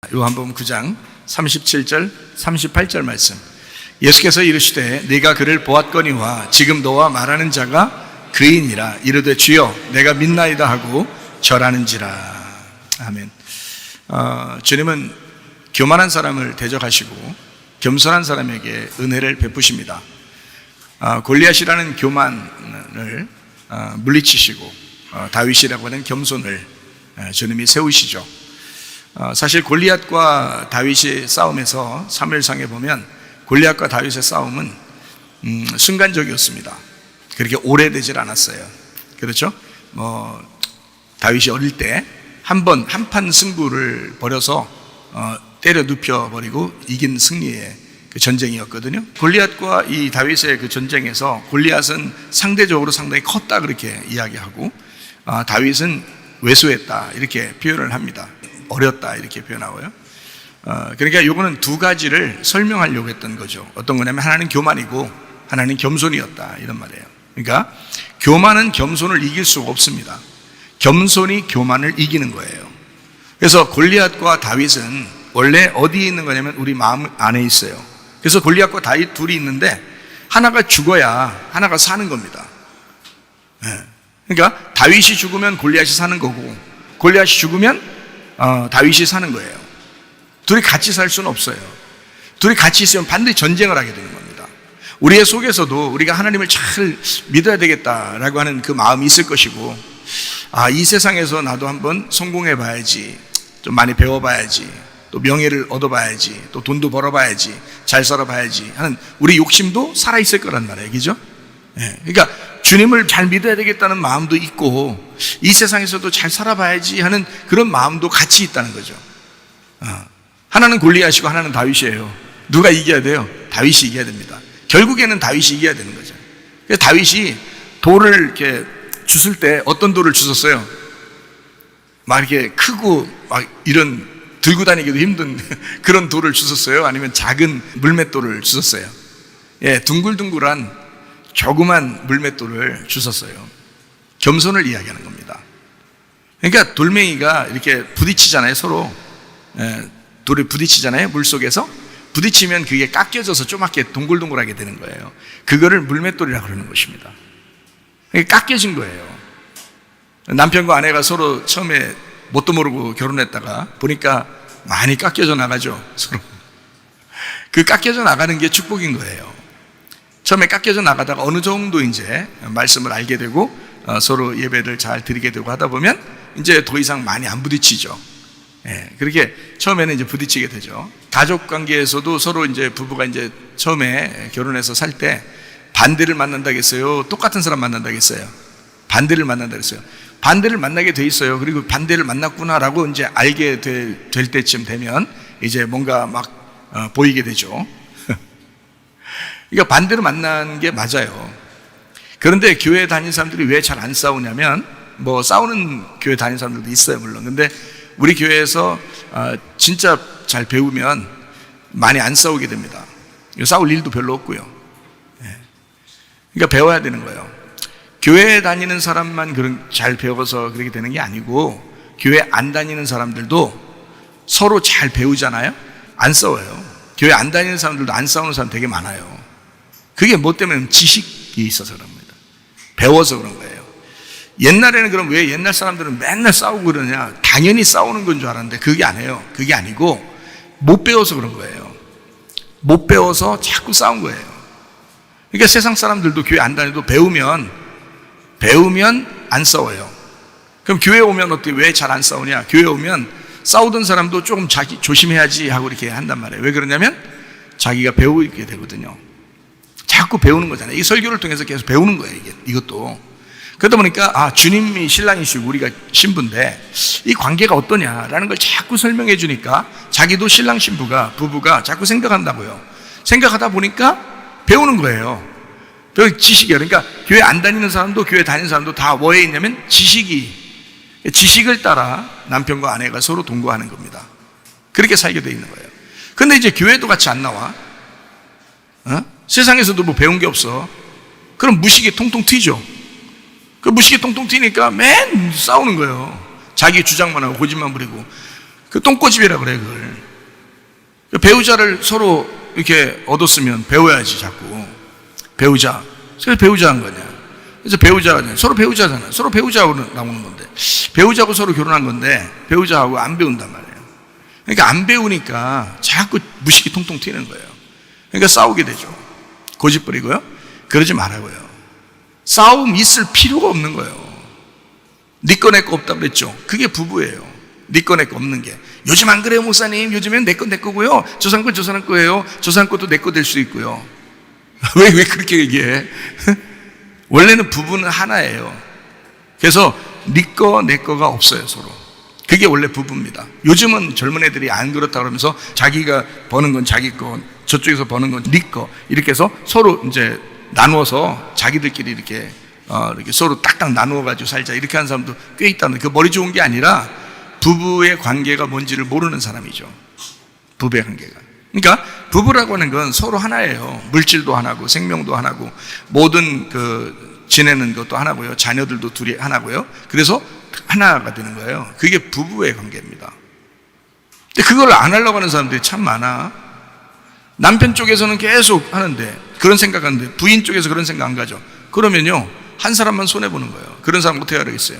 요한복음 9장 37절 38절 말씀. 예수께서 이르시되 내가 그를 보았거니와 지금 너와 말하는 자가 그이니라. 이르되 주여 내가 믿나이다 하고 절하는지라. 아멘. 주님은 교만한 사람을 대적하시고 겸손한 사람에게 은혜를 베푸십니다. 골리앗이라는 교만을 물리치시고 다윗이라고 하는 겸손을 주님이 세우시죠. 사실 골리앗과 다윗의 싸움에서 사무엘상에 보면 골리앗과 다윗의 싸움은 순간적이었습니다. 그렇게 오래되질 않았어요. 그렇죠? 다윗이 어릴 때 한판 승부를 벌여서 때려 눕혀버리고 이긴 승리의 그 전쟁이었거든요. 골리앗과 이 다윗의 그 전쟁에서 골리앗은 상대적으로 상당히 컸다 그렇게 이야기하고 다윗은 왜소했다 이렇게 표현을 합니다. 어렸다 이렇게 표현하고요. 그러니까 요거는 두 가지를 설명하려고 했던 거죠. 어떤 거냐면 하나는 교만이고 하나는 겸손이었다 이런 말이에요. 그러니까 교만은 겸손을 이길 수가 없습니다. 겸손이 교만을 이기는 거예요. 그래서 골리앗과 다윗은 원래 어디에 있는 거냐면 우리 마음 안에 있어요. 그래서 골리앗과 다윗 둘이 있는데 하나가 죽어야 하나가 사는 겁니다. 그러니까 다윗이 죽으면 골리앗이 사는 거고 골리앗이 죽으면 다윗이 사는 거예요. 둘이 같이 살 수는 없어요. 둘이 같이 있으면 반드시 전쟁을 하게 되는 겁니다. 우리의 속에서도 우리가 하나님을 잘 믿어야 되겠다라고 하는 그 마음이 있을 것이고, 이 세상에서 나도 한번 성공해 봐야지, 좀 많이 배워 봐야지, 또 명예를 얻어 봐야지, 또 돈도 벌어 봐야지, 잘 살아 봐야지 하는 우리 욕심도 살아 있을 거란 말이에요. 그죠? 그러니까 주님을 잘 믿어야 되겠다는 마음도 있고 이 세상에서도 잘 살아봐야지 하는 그런 마음도 같이 있다는 거죠. 하나는 골리앗이고 하나는 다윗이에요. 누가 이겨야 돼요? 다윗이 이겨야 됩니다. 결국에는 다윗이 이겨야 되는 거죠. 그래서 다윗이 돌을 이렇게 주술 때 어떤 돌을 주셨어요? 막 이렇게 크고 막 이런 들고 다니기도 힘든 그런 돌을 주셨어요? 아니면 작은 물맷돌을 주셨어요? 둥글둥글한 조그만 물맷돌을 주셨어요. 겸손을 이야기하는 겁니다. 그러니까 돌멩이가 이렇게 부딪히잖아요. 서로 돌이 부딪히잖아요. 물속에서 부딪히면 그게 깎여져서 조그맣게 동글동글하게 되는 거예요. 그거를 물맷돌이라고 그러는 것입니다. 깎여진 거예요. 남편과 아내가 서로 처음에 뭣도 모르고 결혼했다가 보니까 많이 깎여져 나가죠. 서로 그 깎여져 나가는 게 축복인 거예요. 처음에 깎여져 나가다가 어느 정도 이제 말씀을 알게 되고 서로 예배를 잘 드리게 되고 하다 보면 이제 더 이상 많이 안 부딪히죠. 그렇게 처음에는 이제 부딪히게 되죠. 가족 관계에서도 서로 이제 부부가 이제 처음에 결혼해서 살 때 반대를 만난다겠어요? 똑같은 사람 만난다겠어요? 반대를 만난다겠어요? 반대를 만나게 돼 있어요. 그리고 반대를 만났구나라고 이제 알게 될 때쯤 되면 이제 뭔가 막 보이게 되죠. 그러니까 반대로 만난 게 맞아요. 그런데 교회 다니는 사람들이 왜 잘 안 싸우냐면 싸우는 교회 다니는 사람들도 있어요 물론. 근데 우리 교회에서 진짜 잘 배우면 많이 안 싸우게 됩니다. 싸울 일도 별로 없고요. 그러니까 배워야 되는 거예요. 교회 다니는 사람만 잘 배워서 그렇게 되는 게 아니고 교회 안 다니는 사람들도 서로 잘 배우잖아요. 안 싸워요. 교회 안 다니는 사람들도 안 싸우는 사람 되게 많아요. 그게 뭐 때문에? 지식이 있어서 그런 겁니다. 배워서 그런 거예요. 옛날에는 그럼 왜 옛날 사람들은 맨날 싸우고 그러냐? 당연히 싸우는 건 줄 알았는데 그게 아니에요. 그게 아니고 못 배워서 그런 거예요. 못 배워서 자꾸 싸운 거예요. 그러니까 세상 사람들도 교회 안 다녀도 배우면 안 싸워요. 그럼 교회 오면 어떻게 왜 잘 안 싸우냐? 교회 오면 싸우던 사람도 조금 자기 조심해야지 하고 이렇게 한단 말이에요. 왜 그러냐면 자기가 배우게 되거든요. 자꾸 배우는 거잖아요. 이 설교를 통해서 계속 배우는 거예요. 이것도. 그러다 보니까 주님이 신랑이시고 우리가 신부인데 이 관계가 어떠냐라는 걸 자꾸 설명해 주니까 자기도 신랑 신부가 부부가 자꾸 생각한다고요. 생각하다 보니까 배우는 거예요. 지식이에요. 그러니까 교회 안 다니는 사람도 교회 다니는 사람도 다 뭐에 있냐면 지식을 따라 남편과 아내가 서로 동거하는 겁니다. 그렇게 살게 돼 있는 거예요. 근데 이제 교회도 같이 안 나와. 세상에서도 뭐 배운 게 없어. 그럼 무식이 통통 튀죠. 그 무식이 통통 튀니까 맨 싸우는 거예요. 자기 주장만 하고 고집만 부리고. 그 똥꼬집이라 그래 그걸. 배우자를 서로 이렇게 얻었으면 배워야지, 자꾸. 배우자. 그래서 배우자 한 거냐. 그래서 배우자가 서로 배우자잖아요. 서로 배우자하고 나오는 건데. 배우자하고 서로 결혼한 건데, 배우자하고 안 배운단 말이에요. 그러니까 안 배우니까 자꾸 무식이 통통 튀는 거예요. 그러니까 싸우게 되죠. 고집 부리고요. 그러지 말라고요. 싸움 있을 필요가 없는 거예요. 네 거 내 거 없다 그랬죠. 그게 부부예요. 네 거 내 거 없는 게. 요즘 안 그래요, 목사님? 요즘엔 내 거 내 거고요. 저 사람 건 저 사람 거예요. 저 사람 것도 내 거 될 수 있고요. 왜 그렇게 얘기해? 원래는 부부는 하나예요. 그래서 네 거 내 거가 없어요, 서로. 그게 원래 부부입니다. 요즘은 젊은 애들이 안 그렇다 그러면서 자기가 버는 건 자기 거, 저쪽에서 버는 건 네 거, 이렇게 해서 서로 이제 나누어서 자기들끼리 이렇게 서로 딱딱 나누어가지고 살자, 이렇게 하는 사람도 꽤 있다는, 그 머리 좋은 게 아니라 부부의 관계가 뭔지를 모르는 사람이죠. 부부의 관계가. 그러니까 부부라고 하는 건 서로 하나예요. 물질도 하나고 생명도 하나고 모든 지내는 것도 하나고요. 자녀들도 둘이 하나고요. 그래서 하나가 되는 거예요. 그게 부부의 관계입니다. 근데 그걸 안 하려고 하는 사람들이 참 많아. 남편 쪽에서는 계속 하는데, 그런 생각하는데, 부인 쪽에서 그런 생각 안 가죠. 그러면요, 한 사람만 손해보는 거예요. 그런 사람 어떻게 하라겠어요?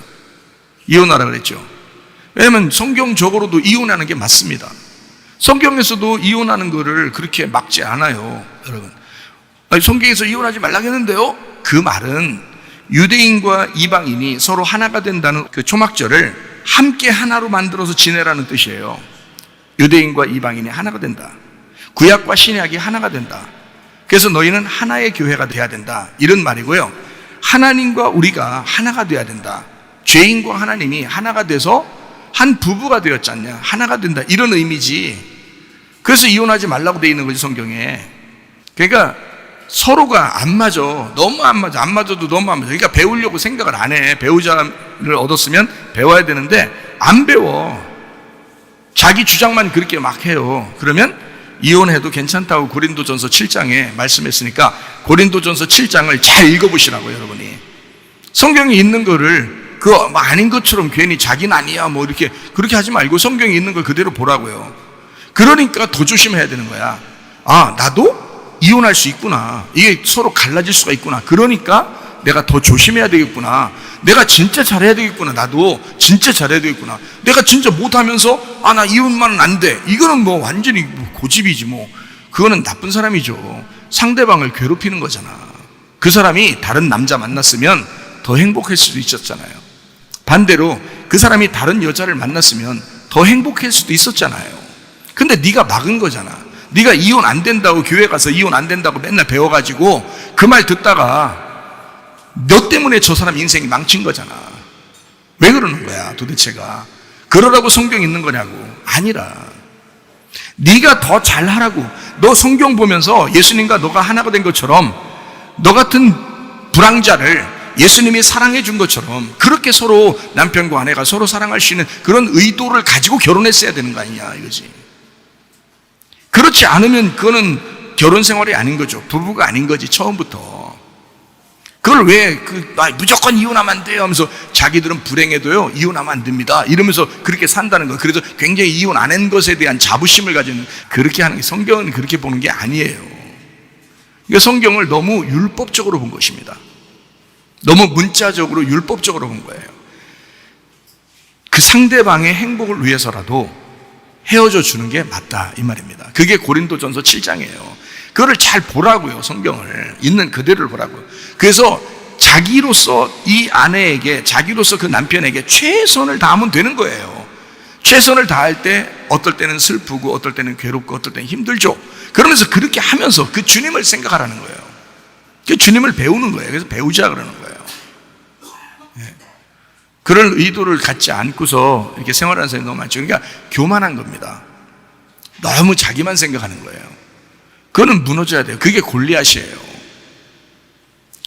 이혼하라 그랬죠. 왜냐면 성경적으로도 이혼하는 게 맞습니다. 성경에서도 이혼하는 거를 그렇게 막지 않아요, 여러분. 성경에서 이혼하지 말라고 했는데요? 그 말은 유대인과 이방인이 서로 하나가 된다는 그 초막절을 함께 하나로 만들어서 지내라는 뜻이에요. 유대인과 이방인이 하나가 된다. 구약과 신약이 하나가 된다. 그래서 너희는 하나의 교회가 돼야 된다, 이런 말이고요. 하나님과 우리가 하나가 돼야 된다. 죄인과 하나님이 하나가 돼서 한 부부가 되었지 않냐, 하나가 된다, 이런 의미지. 그래서 이혼하지 말라고 돼 있는 거지, 성경에. 그러니까 서로가 안 맞아. 너무 안 맞아. 안 맞아도 너무 안 맞아. 그러니까 배우려고 생각을 안 해. 배우자를 얻었으면 배워야 되는데 안 배워. 자기 주장만 그렇게 막 해요. 그러면 이혼해도 괜찮다고 고린도전서 7장에 말씀했으니까 고린도전서 7장을 잘 읽어보시라고요, 여러분이. 성경에 있는 거를 그거 아닌 것처럼 괜히 자기는 아니야 뭐 이렇게 그렇게 하지 말고 성경에 있는 걸 그대로 보라고요. 그러니까 더 조심해야 되는 거야. 아, 나도 이혼할 수 있구나. 이게 서로 갈라질 수가 있구나. 그러니까 내가 더 조심해야 되겠구나. 내가 진짜 잘해야 되겠구나. 나도 진짜 잘해야 되겠구나. 내가 진짜 못하면서 아, 나 이혼만은 안 돼. 이거는 뭐 완전히 고집이지 뭐. 그거는 나쁜 사람이죠. 상대방을 괴롭히는 거잖아. 그 사람이 다른 남자 만났으면 더 행복할 수도 있었잖아요. 반대로 그 사람이 다른 여자를 만났으면 더 행복할 수도 있었잖아요. 근데 네가 막은 거잖아. 네가 이혼 안 된다고 교회 가서 이혼 안 된다고 맨날 배워가지고 그 말 듣다가 너 때문에 저 사람 인생이 망친 거잖아. 왜 그러는 거야 도대체가? 그러라고 성경 있는 거냐고. 아니라 네가 더 잘하라고. 너 성경 보면서 예수님과 너가 하나가 된 것처럼 너 같은 불황자를 예수님이 사랑해 준 것처럼 그렇게 서로 남편과 아내가 서로 사랑할 수 있는 그런 의도를 가지고 결혼했어야 되는 거 아니냐 이거지. 그렇지 않으면 그거는 결혼 생활이 아닌 거죠. 부부가 아닌 거지 처음부터. 그걸 왜 무조건 이혼하면 안 돼요 하면서 자기들은 불행해도요 이혼하면 안 됩니다 이러면서 그렇게 산다는 거. 그래서 굉장히 이혼 안 한 것에 대한 자부심을 가지는, 그렇게 하는 게, 성경은 그렇게 보는 게 아니에요. 그러니까 성경을 너무 율법적으로 본 것입니다. 너무 문자적으로 율법적으로 본 거예요. 그 상대방의 행복을 위해서라도 헤어져 주는 게 맞다 이 말입니다. 그게 고린도전서 7장이에요. 그거를 잘 보라고요. 성경을 있는 그대로를 보라고요. 그래서 자기로서 이 아내에게, 자기로서 그 남편에게 최선을 다하면 되는 거예요. 최선을 다할 때 어떨 때는 슬프고 어떨 때는 괴롭고 어떨 때는 힘들죠. 그러면서 그렇게 하면서 그 주님을 생각하라는 거예요. 그 주님을 배우는 거예요. 그래서 배우자 그러는 거예요. 그런 의도를 갖지 않고서 이렇게 생활하는 사람이 너무 많죠. 그러니까 교만한 겁니다. 너무 자기만 생각하는 거예요. 그거는 무너져야 돼요. 그게 골리앗이에요.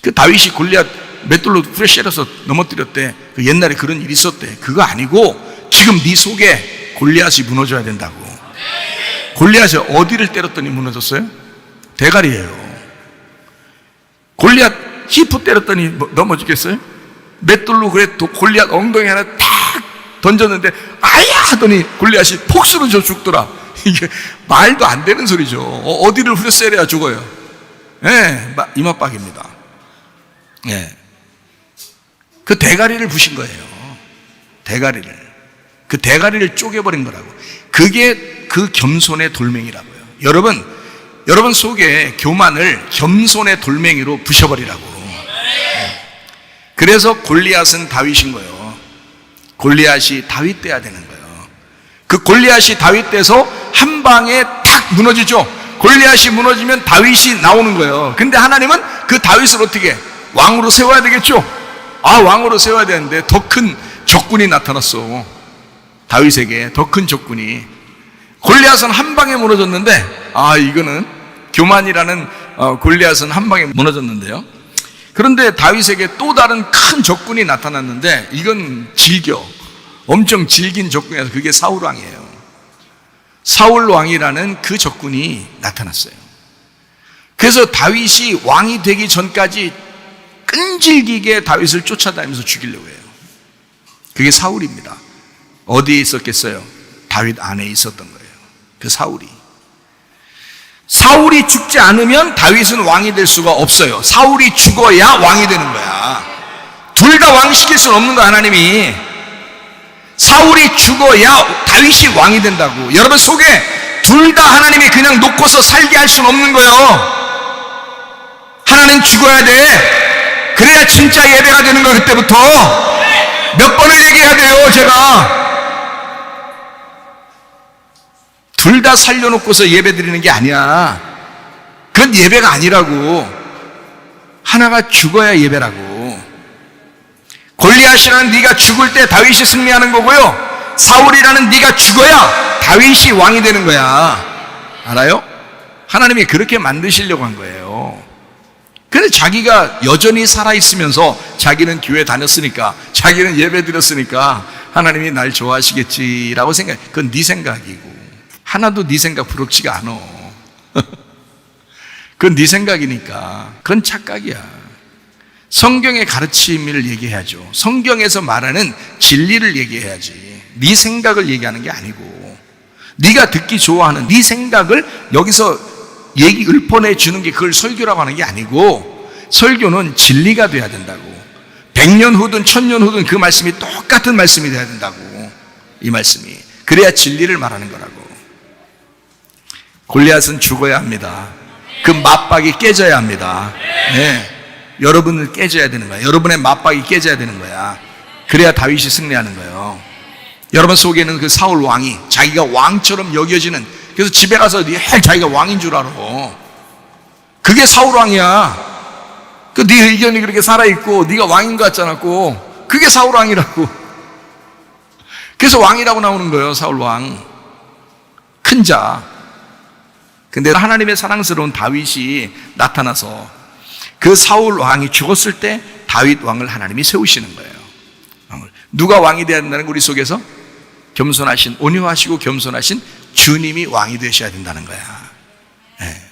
그 다윗이 골리앗 맷돌로 후레쉬에서 넘어뜨렸대. 그 옛날에 그런 일이 있었대. 그거 아니고 지금 네 속에 골리앗이 무너져야 된다고. 골리앗이 어디를 때렸더니 무너졌어요? 대가리예요. 골리앗 히프 때렸더니 넘어지겠어요? 맷돌로 그래 골리앗 엉덩이 하나 탁 던졌는데 아야 하더니 골리앗이 폭 쓰러져 죽더라. 이게 말도 안 되는 소리죠. 어디를 후려세려야 죽어요. 예, 이마박입니다. 예. 그 대가리를 부신 거예요. 대가리를. 그 대가리를 쪼개버린 거라고. 그게 그 겸손의 돌멩이라고요. 여러분 속에 교만을 겸손의 돌멩이로 부셔버리라고. 그래서 골리앗은 다윗인 거예요. 골리앗이 다윗 돼야 되는 거예요. 그 골리앗이 다윗 돼서 한 방에 탁 무너지죠. 골리앗이 무너지면 다윗이 나오는 거예요. 근데 하나님은 그 다윗을 어떻게 왕으로 세워야 되겠죠? 왕으로 세워야 되는데 더 큰 적군이 나타났어. 다윗에게 더 큰 적군이. 골리앗은 한 방에 무너졌는데 이거는 교만이라는 골리앗은 한 방에 무너졌는데요. 그런데 다윗에게 또 다른 큰 적군이 나타났는데 이건 엄청 질긴 적군이라서 그게 사울 왕이에요. 사울 왕이라는 그 적군이 나타났어요. 그래서 다윗이 왕이 되기 전까지 끈질기게 다윗을 쫓아다니면서 죽이려고 해요. 그게 사울입니다. 어디에 있었겠어요? 다윗 안에 있었던 거예요. 그 사울이 죽지 않으면 다윗은 왕이 될 수가 없어요. 사울이 죽어야 왕이 되는 거야. 둘 다 왕시킬 수는 없는 거야, 하나님이. 사울이 죽어야 다윗이 왕이 된다고. 여러분 속에 둘 다 하나님이 그냥 놓고서 살게 할 수는 없는 거예요. 하나는 죽어야 돼. 그래야 진짜 예배가 되는 거야. 그때부터 몇 번을 얘기해야 돼요. 제가 둘 다 살려놓고서 예배 드리는 게 아니야. 그건 예배가 아니라고. 하나가 죽어야 예배라고. 골리앗이라는 네가 죽을 때 다윗이 승리하는 거고요, 사울이라는 네가 죽어야 다윗이 왕이 되는 거야. 알아요? 하나님이 그렇게 만드시려고 한 거예요. 근데 자기가 여전히 살아있으면서 자기는 교회 다녔으니까, 자기는 예배 드렸으니까 하나님이 날 좋아하시겠지라고 생각해. 그건 네 생각이고 하나도 네 생각 부럽지가 않아. 그건 네 생각이니까. 그건 착각이야. 성경의 가르침을 얘기해야죠. 성경에서 말하는 진리를 얘기해야지. 네 생각을 얘기하는 게 아니고, 네가 듣기 좋아하는 네 생각을 여기서 읊어내 주는 게 그걸 설교라고 하는 게 아니고, 설교는 진리가 돼야 된다고. 100년 후든 1000년 후든 그 말씀이 똑같은 말씀이 돼야 된다고. 이 말씀이. 그래야 진리를 말하는 거라고. 골리앗은 죽어야 합니다. 그 맞박이 깨져야 합니다. 네. 여러분을 깨져야 되는 거야. 여러분의 맞박이 깨져야 되는 거야. 그래야 다윗이 승리하는 거예요. 여러분 속에는 그 사울 왕이 자기가 왕처럼 여겨지는, 그래서 집에 가서 자기가 왕인 줄 알아. 그게 사울 왕이야. 그 네 의견이 그렇게 살아있고 네가 왕인 것 같지 않았고, 그게 사울 왕이라고. 그래서 왕이라고 나오는 거예요. 사울 왕, 큰 자. 근데 하나님의 사랑스러운 다윗이 나타나서 그 사울 왕이 죽었을 때 다윗 왕을 하나님이 세우시는 거예요. 누가 왕이 되어야 된다는 거? 우리 속에서 겸손하신, 온유하시고 겸손하신 주님이 왕이 되셔야 된다는 거야. 네.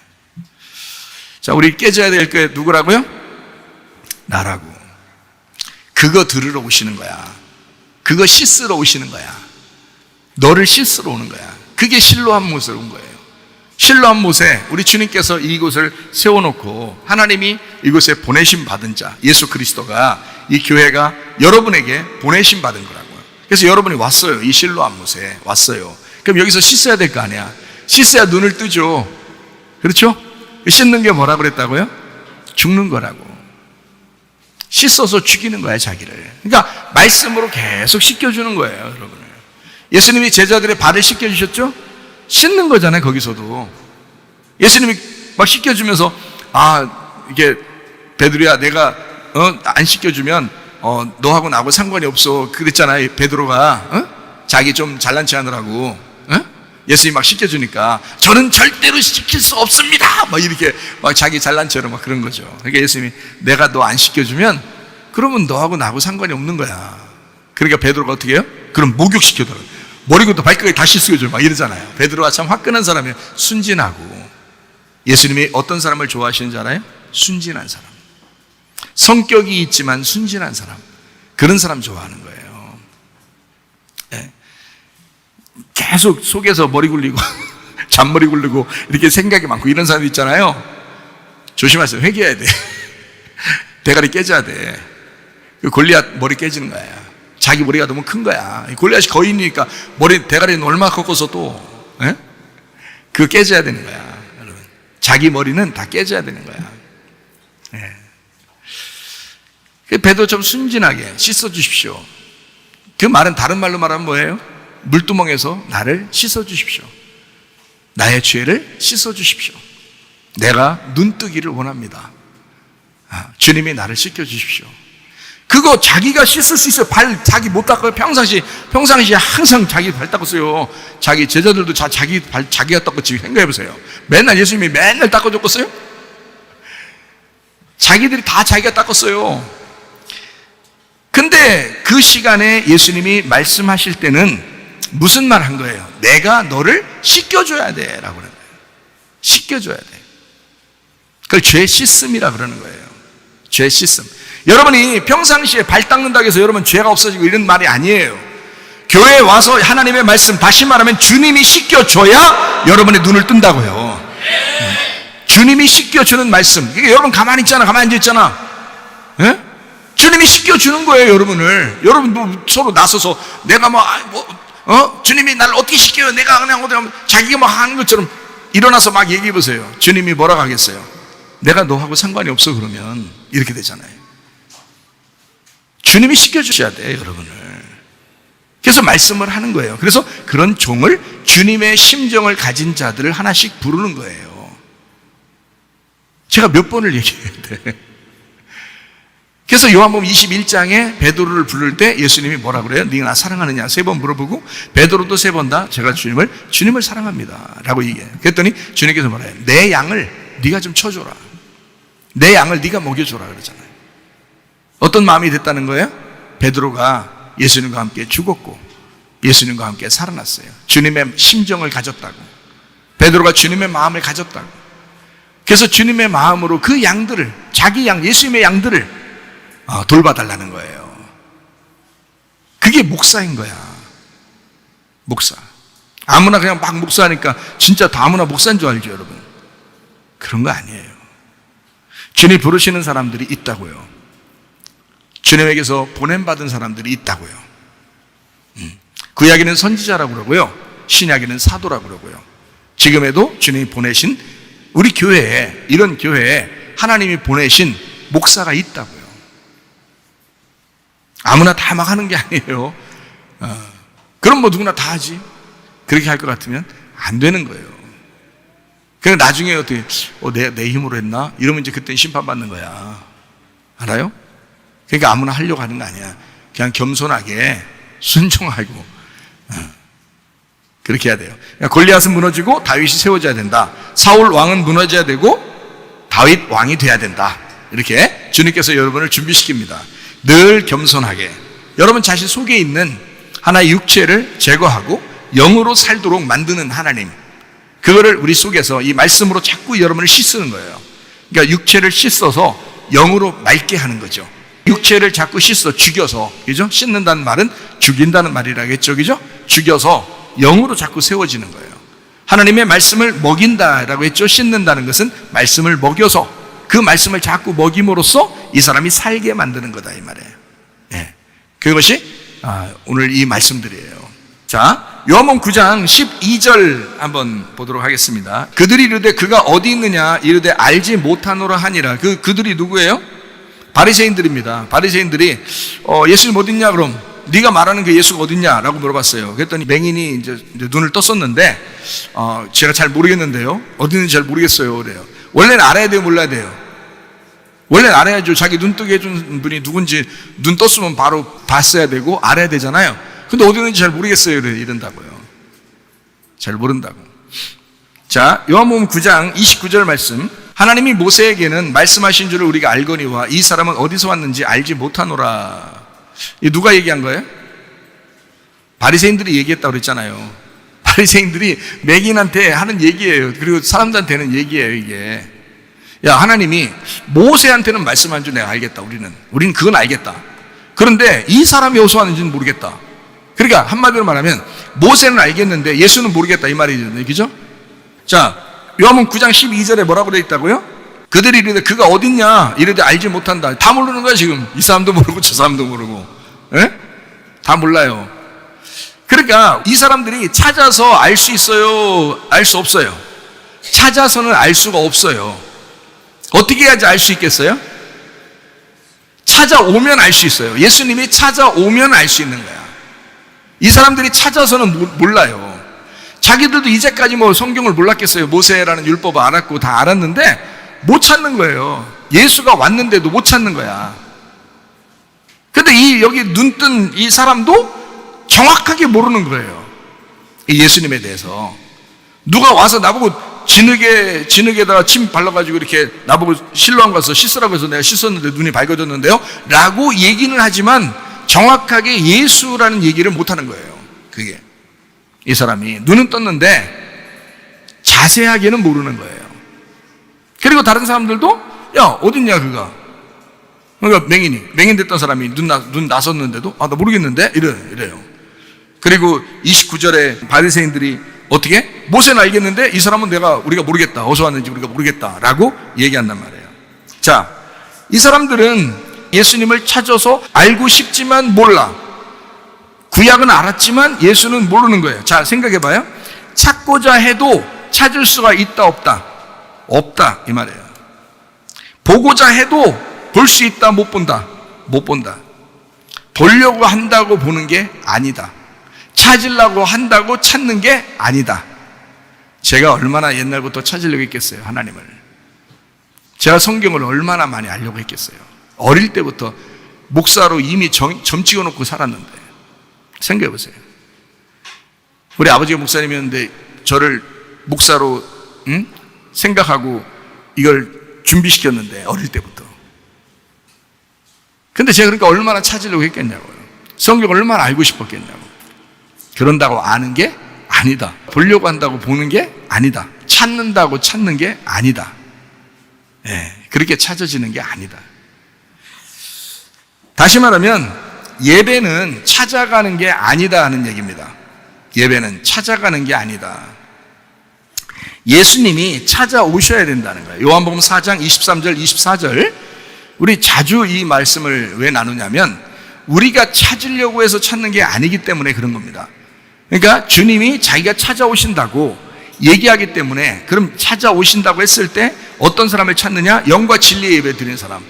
자, 우리 깨져야 될 게 누구라고요? 나라고. 그거 들으러 오시는 거야. 그거 씻으러 오시는 거야. 너를 씻으러 오는 거야. 그게 실로암 못에 온 거예요. 실로암 못에 우리 주님께서 이곳을 세워놓고 하나님이 이곳에 보내심 받은 자, 예수 그리스도가, 이 교회가 여러분에게 보내심 받은 거라고요. 그래서 여러분이 왔어요. 이 실로암 못에 왔어요. 그럼 여기서 씻어야 될 거 아니야. 씻어야 눈을 뜨죠. 그렇죠? 씻는 게 뭐라 그랬다고요? 죽는 거라고. 씻어서 죽이는 거야, 자기를. 그러니까 말씀으로 계속 씻겨주는 거예요, 여러분을. 예수님이 제자들의 발을 씻겨주셨죠? 씻는 거잖아요, 거기서도. 예수님이 막 씻겨주면서, 이게 베드로야, 내가 안 씻겨주면 너하고 나하고 상관이 없어. 그랬잖아요, 베드로가. 자기 좀 잘난 체 하느라고. 예수님이 막 씻겨주니까 저는 절대로 씻길 수 없습니다, 막 이렇게 막 자기 잘난 체로 막 그런 거죠. 그러니까 예수님이 내가 너 안 씻겨주면 그러면 너하고 나하고 상관이 없는 거야. 그러니까 베드로가 어떻게 해요? 그럼 목욕시켜달라고. 머리부터 발끝까지 다 씻겨줘 막 이러잖아요. 베드로가 참 화끈한 사람이에요. 순진하고. 예수님이 어떤 사람을 좋아하시는지 알아요? 순진한 사람. 성격이 있지만 순진한 사람. 그런 사람 좋아하는 거예요. 네. 계속 속에서 머리 굴리고 잔머리 굴르고 이렇게 생각이 많고 이런 사람들 있잖아요. 조심하세요. 회개해야 돼. 대가리 깨져야 돼. 그 골리앗 머리 깨지는 거야. 자기 머리가 너무 큰 거야. 골리앗이 거인이니까 대가리는 얼마나 컸어서 또, 예? 그거 깨져야 되는 거야. 여러분. 자기 머리는 다 깨져야 되는 거야. 예. 베드로처럼 순진하게 씻어주십시오. 그 말은 다른 말로 말하면 뭐예요? 물두멍에서 나를 씻어주십시오. 나의 죄를 씻어주십시오. 내가 눈뜨기를 원합니다. 주님이 나를 씻겨주십시오. 그거 자기가 씻을 수 있어요. 자기 못 닦아요. 평상시에 항상 자기 발 닦았어요. 자기 제자들도 자기 발 자기가 닦았지. 생각해보세요. 맨날 예수님이 맨날 닦아줬겠어요? 자기들이 다 자기가 닦았어요. 근데 그 시간에 예수님이 말씀하실 때는 무슨 말 한 거예요? 내가 너를 씻겨줘야 돼 라고 그러는 거예요. 씻겨줘야 돼. 그걸 죄 씻음이라 그러는 거예요. 죄 씻음. 여러분이 평상시에 발 닦는다고 해서 여러분 죄가 없어지고 이런 말이 아니에요. 교회에 와서 하나님의 말씀, 다시 말하면 주님이 씻겨줘야 여러분의 눈을 뜬다고요. 주님이 씻겨주는 말씀. 이게 여러분 가만히 있잖아. 가만히 앉아있잖아. 예? 주님이 씻겨주는 거예요. 여러분도 서로 나서서 내가 주님이 나를 어떻게 씻겨요? 내가 그냥 어디 가면 자기가 막 하는 것처럼 일어나서 막 얘기해보세요. 주님이 뭐라고 하겠어요? 내가 너하고 상관이 없어 그러면 이렇게 되잖아요. 주님이 씻겨주셔야 돼요, 여러분을. 그래서 말씀을 하는 거예요. 그래서 그런 종을 주님의 심정을 가진 자들을 하나씩 부르는 거예요. 제가 몇 번을 얘기해야 돼. 그래서 요한복음 21장에 베드로를 부를 때 예수님이 뭐라 그래요? 네가 나 사랑하느냐 3번 물어보고 베드로도 3번 다 제가 주님을 사랑합니다 라고 얘기해요. 그랬더니 주님께서 뭐래요? 내 양을 네가 좀 쳐줘라. 내 양을 네가 먹여줘라 그러잖아요. 어떤 마음이 됐다는 거예요? 베드로가 예수님과 함께 죽었고 예수님과 함께 살아났어요. 주님의 심정을 가졌다고. 베드로가 주님의 마음을 가졌다고. 그래서 주님의 마음으로 그 양들을, 자기 양, 예수님의 양들을 돌봐달라는 거예요. 그게 목사인 거야. 목사. 아무나 그냥 막 목사하니까 진짜 다 아무나 목사인 줄 알죠, 여러분? 그런 거 아니에요. 주님 부르시는 사람들이 있다고요. 주님에게서 보냄받은 사람들이 있다고요. 구약에는 선지자라고 그러고요. 신약에는 사도라고 그러고요. 지금에도 주님이 보내신 우리 교회에, 이런 교회에 하나님이 보내신 목사가 있다고요. 아무나 다 막 하는 게 아니에요. 그럼 뭐 누구나 다 하지. 그렇게 할 것 같으면 안 되는 거예요. 그냥 나중에 어떻게 내 힘으로 했나? 이러면 이제 그때는 심판받는 거야. 알아요? 그러니까 아무나 하려고 하는 거 아니야. 그냥 겸손하게 순종하고 그렇게 해야 돼요. 그러니까 골리앗은 무너지고 다윗이 세워져야 된다. 사울 왕은 무너져야 되고 다윗 왕이 돼야 된다. 이렇게 주님께서 여러분을 준비시킵니다. 늘 겸손하게 여러분 자신 속에 있는 하나의 육체를 제거하고 영으로 살도록 만드는 하나님, 그거를 우리 속에서 이 말씀으로 자꾸 여러분을 씻는 거예요. 그러니까 육체를 씻어서 영으로 맑게 하는 거죠. 육체를 자꾸 씻어 죽여서, 그죠? 씻는다는 말은 죽인다는 말이라겠죠, 그죠? 죽여서 영으로 자꾸 세워지는 거예요. 하나님의 말씀을 먹인다라고 했죠. 씻는다는 것은 말씀을 먹여서 그 말씀을 자꾸 먹임으로써 이 사람이 살게 만드는 거다, 이 말이에요. 예. 그것이 오늘 이 말씀들이에요. 자, 요한복음 9장 12절 한번 보도록 하겠습니다. 그들이 이르되 그가 어디 있느냐 이르되 알지 못하노라 하니라. 그들이 누구예요? 바리새인들입니다. 바리새인들이 예수님 어디 있냐, 그럼 네가 말하는 그 예수가 어디 있냐라고 물어봤어요. 그랬더니 맹인이 이제 눈을 떴었는데 제가 잘 모르겠는데요. 어디 있는지 잘 모르겠어요. 그래요. 원래는 알아야 돼요, 몰라야 돼요? 원래는 알아야죠. 자기 눈 뜨게 해준 분이 누군지 눈 떴으면 바로 봤어야 되고 알아야 되잖아요. 근데 어디 있는지 잘 모르겠어요. 이런다고요. 잘 모른다고. 자, 요한복음 9장 29절 말씀. 하나님이 모세에게는 말씀하신 줄을 우리가 알거니와 이 사람은 어디서 왔는지 알지 못하노라. 이 누가 얘기한 거예요? 바리새인들이 얘기했다고 그랬잖아요. 바리새인들이 맹인한테 하는 얘기예요. 그리고 사람들한테는 얘기예요, 이게. 야, 하나님이 모세한테는 말씀한 줄 내가 알겠다. 우리는 그건 알겠다. 그런데 이 사람이 어디서 왔는지는 모르겠다. 그러니까 한마디로 말하면 모세는 알겠는데 예수는 모르겠다, 이 말이죠. 그죠? 자, 요한복음 9장 12절에 뭐라고 되어 있다고요? 그들이 이르되 그가 어딨냐? 이르되 알지 못한다. 다 모르는 거야 지금. 이 사람도 모르고 저 사람도 모르고. 예? 다 몰라요. 그러니까 이 사람들이 찾아서 알 수 있어요? 알 수 없어요? 찾아서는 알 수가 없어요. 어떻게 해야지 알 수 있겠어요? 찾아오면 알 수 있어요. 예수님이 찾아오면 알 수 있는 거야. 이 사람들이 찾아서는 몰라요. 자기들도 이제까지 뭐 성경을 몰랐겠어요. 모세라는 율법을 알았고 다 알았는데 못 찾는 거예요. 예수가 왔는데도 못 찾는 거야. 근데 여기 눈뜬 이 사람도 정확하게 모르는 거예요. 이 예수님에 대해서. 누가 와서 나보고 진흙에다가 침 발라가지고 이렇게 나보고 실로암 가서 씻으라고 해서 내가 씻었는데 눈이 밝아졌는데요? 라고 얘기는 하지만 정확하게 예수라는 얘기를 못하는 거예요. 그게. 이 사람이 눈은 떴는데 자세하게는 모르는 거예요. 그리고 다른 사람들도 야 어딨냐 그가. 그러니까 맹인 됐던 사람이 눈 나섰는데도 나 모르겠는데 이래요. 그리고 29절에 바리새인들이 어떻게? 모세는 알겠는데 이 사람은 우리가 모르겠다. 어디서 왔는지 우리가 모르겠다 라고 얘기한단 말이에요. 자, 이 사람들은 예수님을 찾아서 알고 싶지만 몰라. 구약은 알았지만 예수는 모르는 거예요. 자, 생각해봐요. 찾고자 해도 찾을 수가 있다 없다? 없다 이 말이에요. 보고자 해도 볼 수 있다 못 본다? 못 본다. 보려고 한다고 보는 게 아니다. 찾으려고 한다고 찾는 게 아니다. 제가 얼마나 옛날부터 찾으려고 했겠어요, 하나님을. 제가 성경을 얼마나 많이 알려고 했겠어요. 어릴 때부터 목사로 이미 점 찍어놓고 살았는데 생각해 보세요. 우리 아버지가 목사님이었는데 저를 목사로 생각하고 이걸 준비시켰는데 어릴 때부터. 근데 제가 그러니까 얼마나 찾으려고 했겠냐고요. 성경을 얼마나 알고 싶었겠냐고. 그런다고 아는 게 아니다. 보려고 한다고 보는 게 아니다. 찾는다고 찾는 게 아니다. 그렇게 찾아지는 게 아니다. 다시 말하면 예배는 찾아가는 게 아니다 하는 얘기입니다. 예배는 찾아가는 게 아니다. 예수님이 찾아오셔야 된다는 거예요. 요한복음 4장 23절 24절 우리 자주 이 말씀을 왜 나누냐면 우리가 찾으려고 해서 찾는 게 아니기 때문에 그런 겁니다. 그러니까 주님이 자기가 찾아오신다고 얘기하기 때문에 그럼 찾아오신다고 했을 때 어떤 사람을 찾느냐? 영과 진리의 예배 드리는 사람.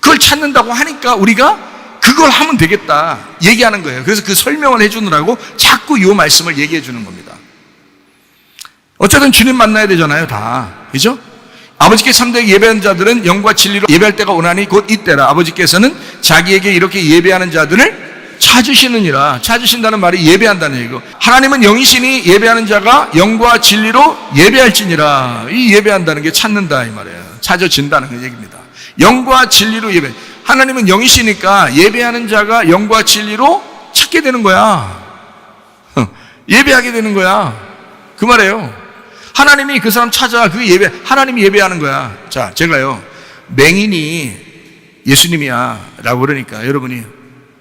그걸 찾는다고 하니까 우리가 그걸 하면 되겠다 얘기하는 거예요. 그래서 그 설명을 해주느라고 자꾸 이 말씀을 얘기해 주는 겁니다. 어쨌든 주님 만나야 되잖아요, 다. 그죠? 아버지께 3대 예배하는 자들은 영과 진리로 예배할 때가 오나니 곧 이때라. 아버지께서는 자기에게 이렇게 예배하는 자들을 찾으시느니라. 찾으신다는 말이 예배한다는 얘기고, 하나님은 영이시니 예배하는 자가 영과 진리로 예배할지니라. 이 예배한다는 게 찾는다 이 말이에요. 찾아진다는 그 얘기입니다. 영과 진리로 예배. 하나님은 영이시니까 예배하는 자가 영과 진리로 찾게 되는 거야. 예배하게 되는 거야. 그 말이에요. 하나님이 그 사람 찾아, 그 예배, 하나님이 예배하는 거야. 자, 제가요, 맹인이 예수님이야 라고 그러니까 여러분이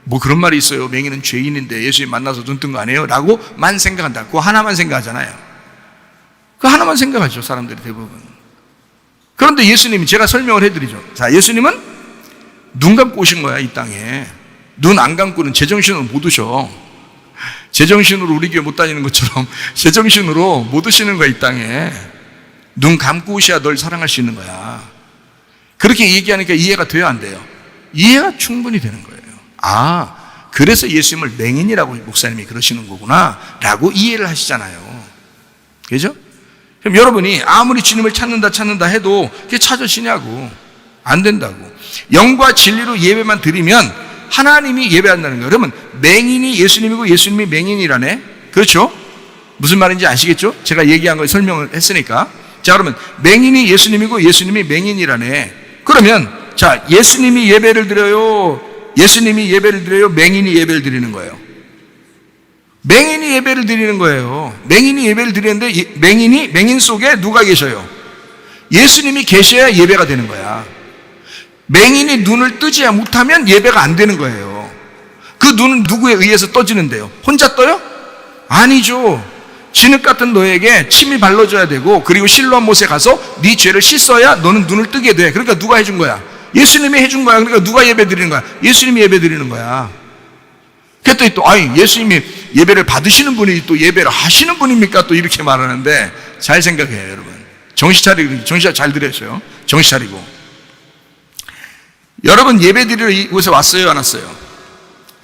뭐 그런 말이 있어요. 맹인은 죄인인데 예수님 만나서 눈 뜬 거 아니에요? 라고만 생각한다. 그거 하나만 생각하잖아요. 그거 하나만 생각하죠, 사람들이 대부분. 그런데 예수님이, 제가 설명을 해드리죠. 자, 예수님은 눈 감고 오신 거야, 이 땅에. 눈 안 감고는 제정신으로 못 오셔. 제정신으로 우리 교회 못 다니는 것처럼 제정신으로 못 오시는 거야, 이 땅에. 눈 감고 오셔야 널 사랑할 수 있는 거야. 그렇게 얘기하니까 이해가 돼요, 안 돼요? 이해가 충분히 되는 거예요. 아, 그래서 예수님을 맹인이라고 목사님이 그러시는 거구나 라고 이해를 하시잖아요. 그죠? 그럼 여러분이 아무리 주님을 찾는다 해도 그게 찾으시냐고. 안 된다고. 영과 진리로 예배만 드리면 하나님이 예배한다는 거예요. 그러면 맹인이 예수님이고 예수님이 맹인이라네. 그렇죠? 무슨 말인지 아시겠죠? 제가 얘기한 걸 설명을 했으니까. 자, 그러면 맹인이 예수님이고 예수님이 맹인이라네. 그러면 자, 예수님이 예배를 드려요, 맹인이 예배를 드리는 거예요. 맹인이 예배를 드리는 거예요. 맹인이 예배를 드리는데 맹인 속에 누가 계셔요? 예수님이 계셔야 예배가 되는 거야. 맹인이 눈을 뜨지 못하면 예배가 안 되는 거예요. 그 눈은 누구에 의해서 떠지는데요? 혼자 떠요? 아니죠. 진흙 같은 너에게 침이 발라줘야 되고, 그리고 실로암 못에 가서 네 죄를 씻어야 너는 눈을 뜨게 돼. 그러니까 누가 해준 거야? 예수님이 해준 거야. 그러니까 누가 예배 드리는 거야? 예수님이 예배 드리는 거야. 그랬더니 또 아니 예수님이 예배를 받으시는 분이 또 예배를 하시는 분입니까? 또 이렇게 말하는데, 잘 생각해요 여러분. 정신 차리고, 정신 잘 들으세요. 정신 차리고. 여러분 예배 드리러 이곳에 왔어요, 안 왔어요?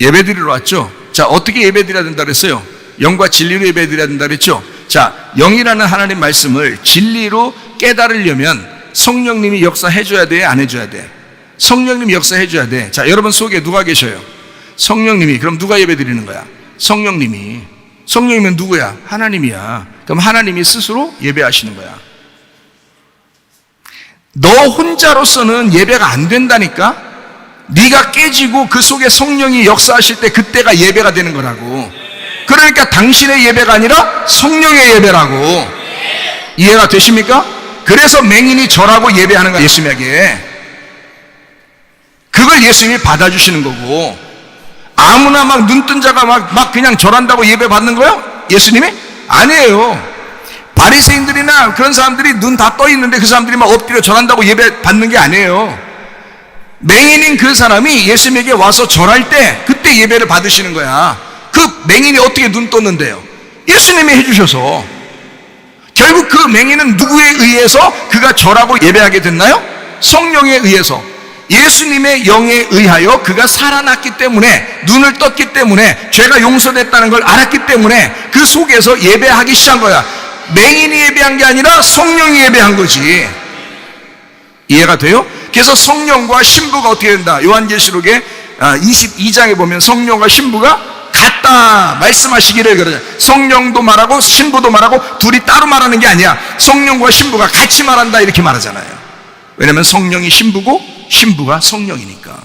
예배 드리러 왔죠? 자, 어떻게 예배 드려야 된다 그랬어요? 영과 진리로 예배 드려야 된다 그랬죠? 자, 영이라는 하나님 말씀을 진리로 깨달으려면 성령님이 역사해줘야 돼, 안 해줘야 돼? 성령님이 역사해줘야 돼. 자, 여러분 속에 누가 계셔요? 성령님이. 그럼 누가 예배 드리는 거야? 성령님이. 성령이면 누구야? 하나님이야. 그럼 하나님이 스스로 예배하시는 거야. 너 혼자로서는 예배가 안 된다니까? 네가 깨지고 그 속에 성령이 역사하실 때 그때가 예배가 되는 거라고. 그러니까 당신의 예배가 아니라 성령의 예배라고. 이해가 되십니까? 그래서 맹인이 절하고 예배하는 거야, 예수님에게. 그걸 예수님이 받아주시는 거고, 아무나 막 눈뜬 자가 막 그냥 절한다고 예배 받는 거예요? 예수님이? 아니에요. 바리새인들이나 그런 사람들이 눈 다 떠 있는데 그 사람들이 막 엎드려 절한다고 예배 받는 게 아니에요. 맹인인 그 사람이 예수님에게 와서 절할 때 그때 예배를 받으시는 거야. 그 맹인이 어떻게 눈 떴는데요? 예수님이 해주셔서. 결국 그 맹인은 누구에 의해서 그가 절하고 예배하게 됐나요? 성령에 의해서. 예수님의 영에 의하여 그가 살아났기 때문에, 눈을 떴기 때문에, 죄가 용서됐다는 걸 알았기 때문에 그 속에서 예배하기 시작한 거야. 맹인이 예배한 게 아니라 성령이 예배한 거지. 이해가 돼요? 그래서 성령과 신부가 어떻게 된다? 요한계시록의 22장에 보면 성령과 신부가 같다 말씀하시기를 그러죠. 성령도 말하고 신부도 말하고 둘이 따로 말하는 게 아니야. 성령과 신부가 같이 말한다 이렇게 말하잖아요. 왜냐하면 성령이 신부고 신부가 성령이니까.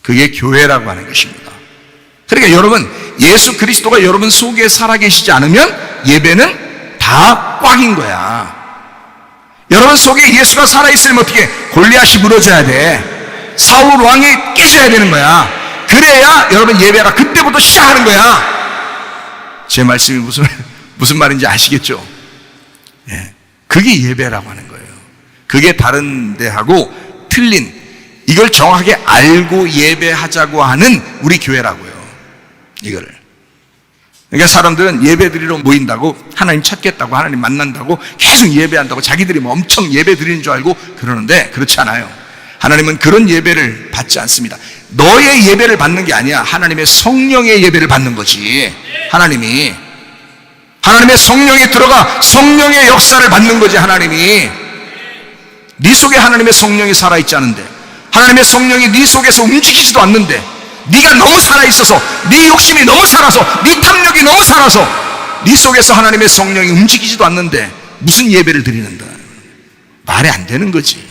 그게 교회라고 하는 것입니다. 그러니까 여러분, 예수 그리스도가 여러분 속에 살아계시지 않으면 예배는 다 꽉인 거야. 여러분 속에 예수가 살아있으면 어떻게? 골리앗이 무너져야 돼. 사울 왕이 깨져야 되는 거야. 그래야 여러분 예배가 그때부터 시작하는 거야. 제 말씀이 무슨 말인지 아시겠죠? 예. 그게 예배라고 하는 거예요. 그게 다른 데하고 틀린, 이걸 정확하게 알고 예배하자고 하는 우리 교회라고요. 이거를. 그러니까 사람들은 예배 드리러 모인다고, 하나님 찾겠다고, 하나님 만난다고 계속 예배한다고 자기들이 뭐 엄청 예배 드리는 줄 알고 그러는데 그렇지 않아요. 하나님은 그런 예배를 받지 않습니다. 너의 예배를 받는 게 아니야. 하나님의 성령의 예배를 받는 거지. 하나님의 성령이 들어가 성령의 역사를 받는 거지. 하나님이. 네 속에 하나님의 성령이 살아있지 않은데, 하나님의 성령이 네 속에서 움직이지도 않는데, 네가 너무 살아있어서, 네 욕심이 너무 살아서, 네 탐욕이 너무 살아서 네 속에서 하나님의 성령이 움직이지도 않는데 무슨 예배를 드리는다? 말이 안 되는 거지.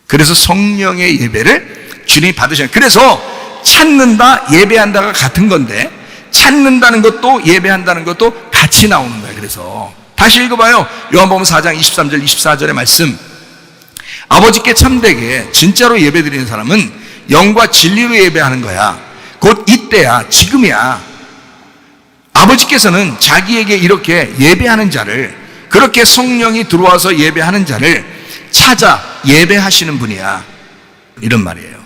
그래서 성령의 예배를 주님이 받으셔요. 그래서 찾는다, 예배한다가 같은 건데, 찾는다는 것도 예배한다는 것도 같이 나오는 거예요. 그래서 다시 읽어봐요. 요한복음 4장 23절 24절의 말씀. 아버지께 참되게 진짜로 예배드리는 사람은 영과 진리로 예배하는 거야. 곧 이때야, 지금이야. 아버지께서는 자기에게 이렇게 예배하는 자를, 그렇게 성령이 들어와서 예배하는 자를 찾아 예배하시는 분이야. 이런 말이에요.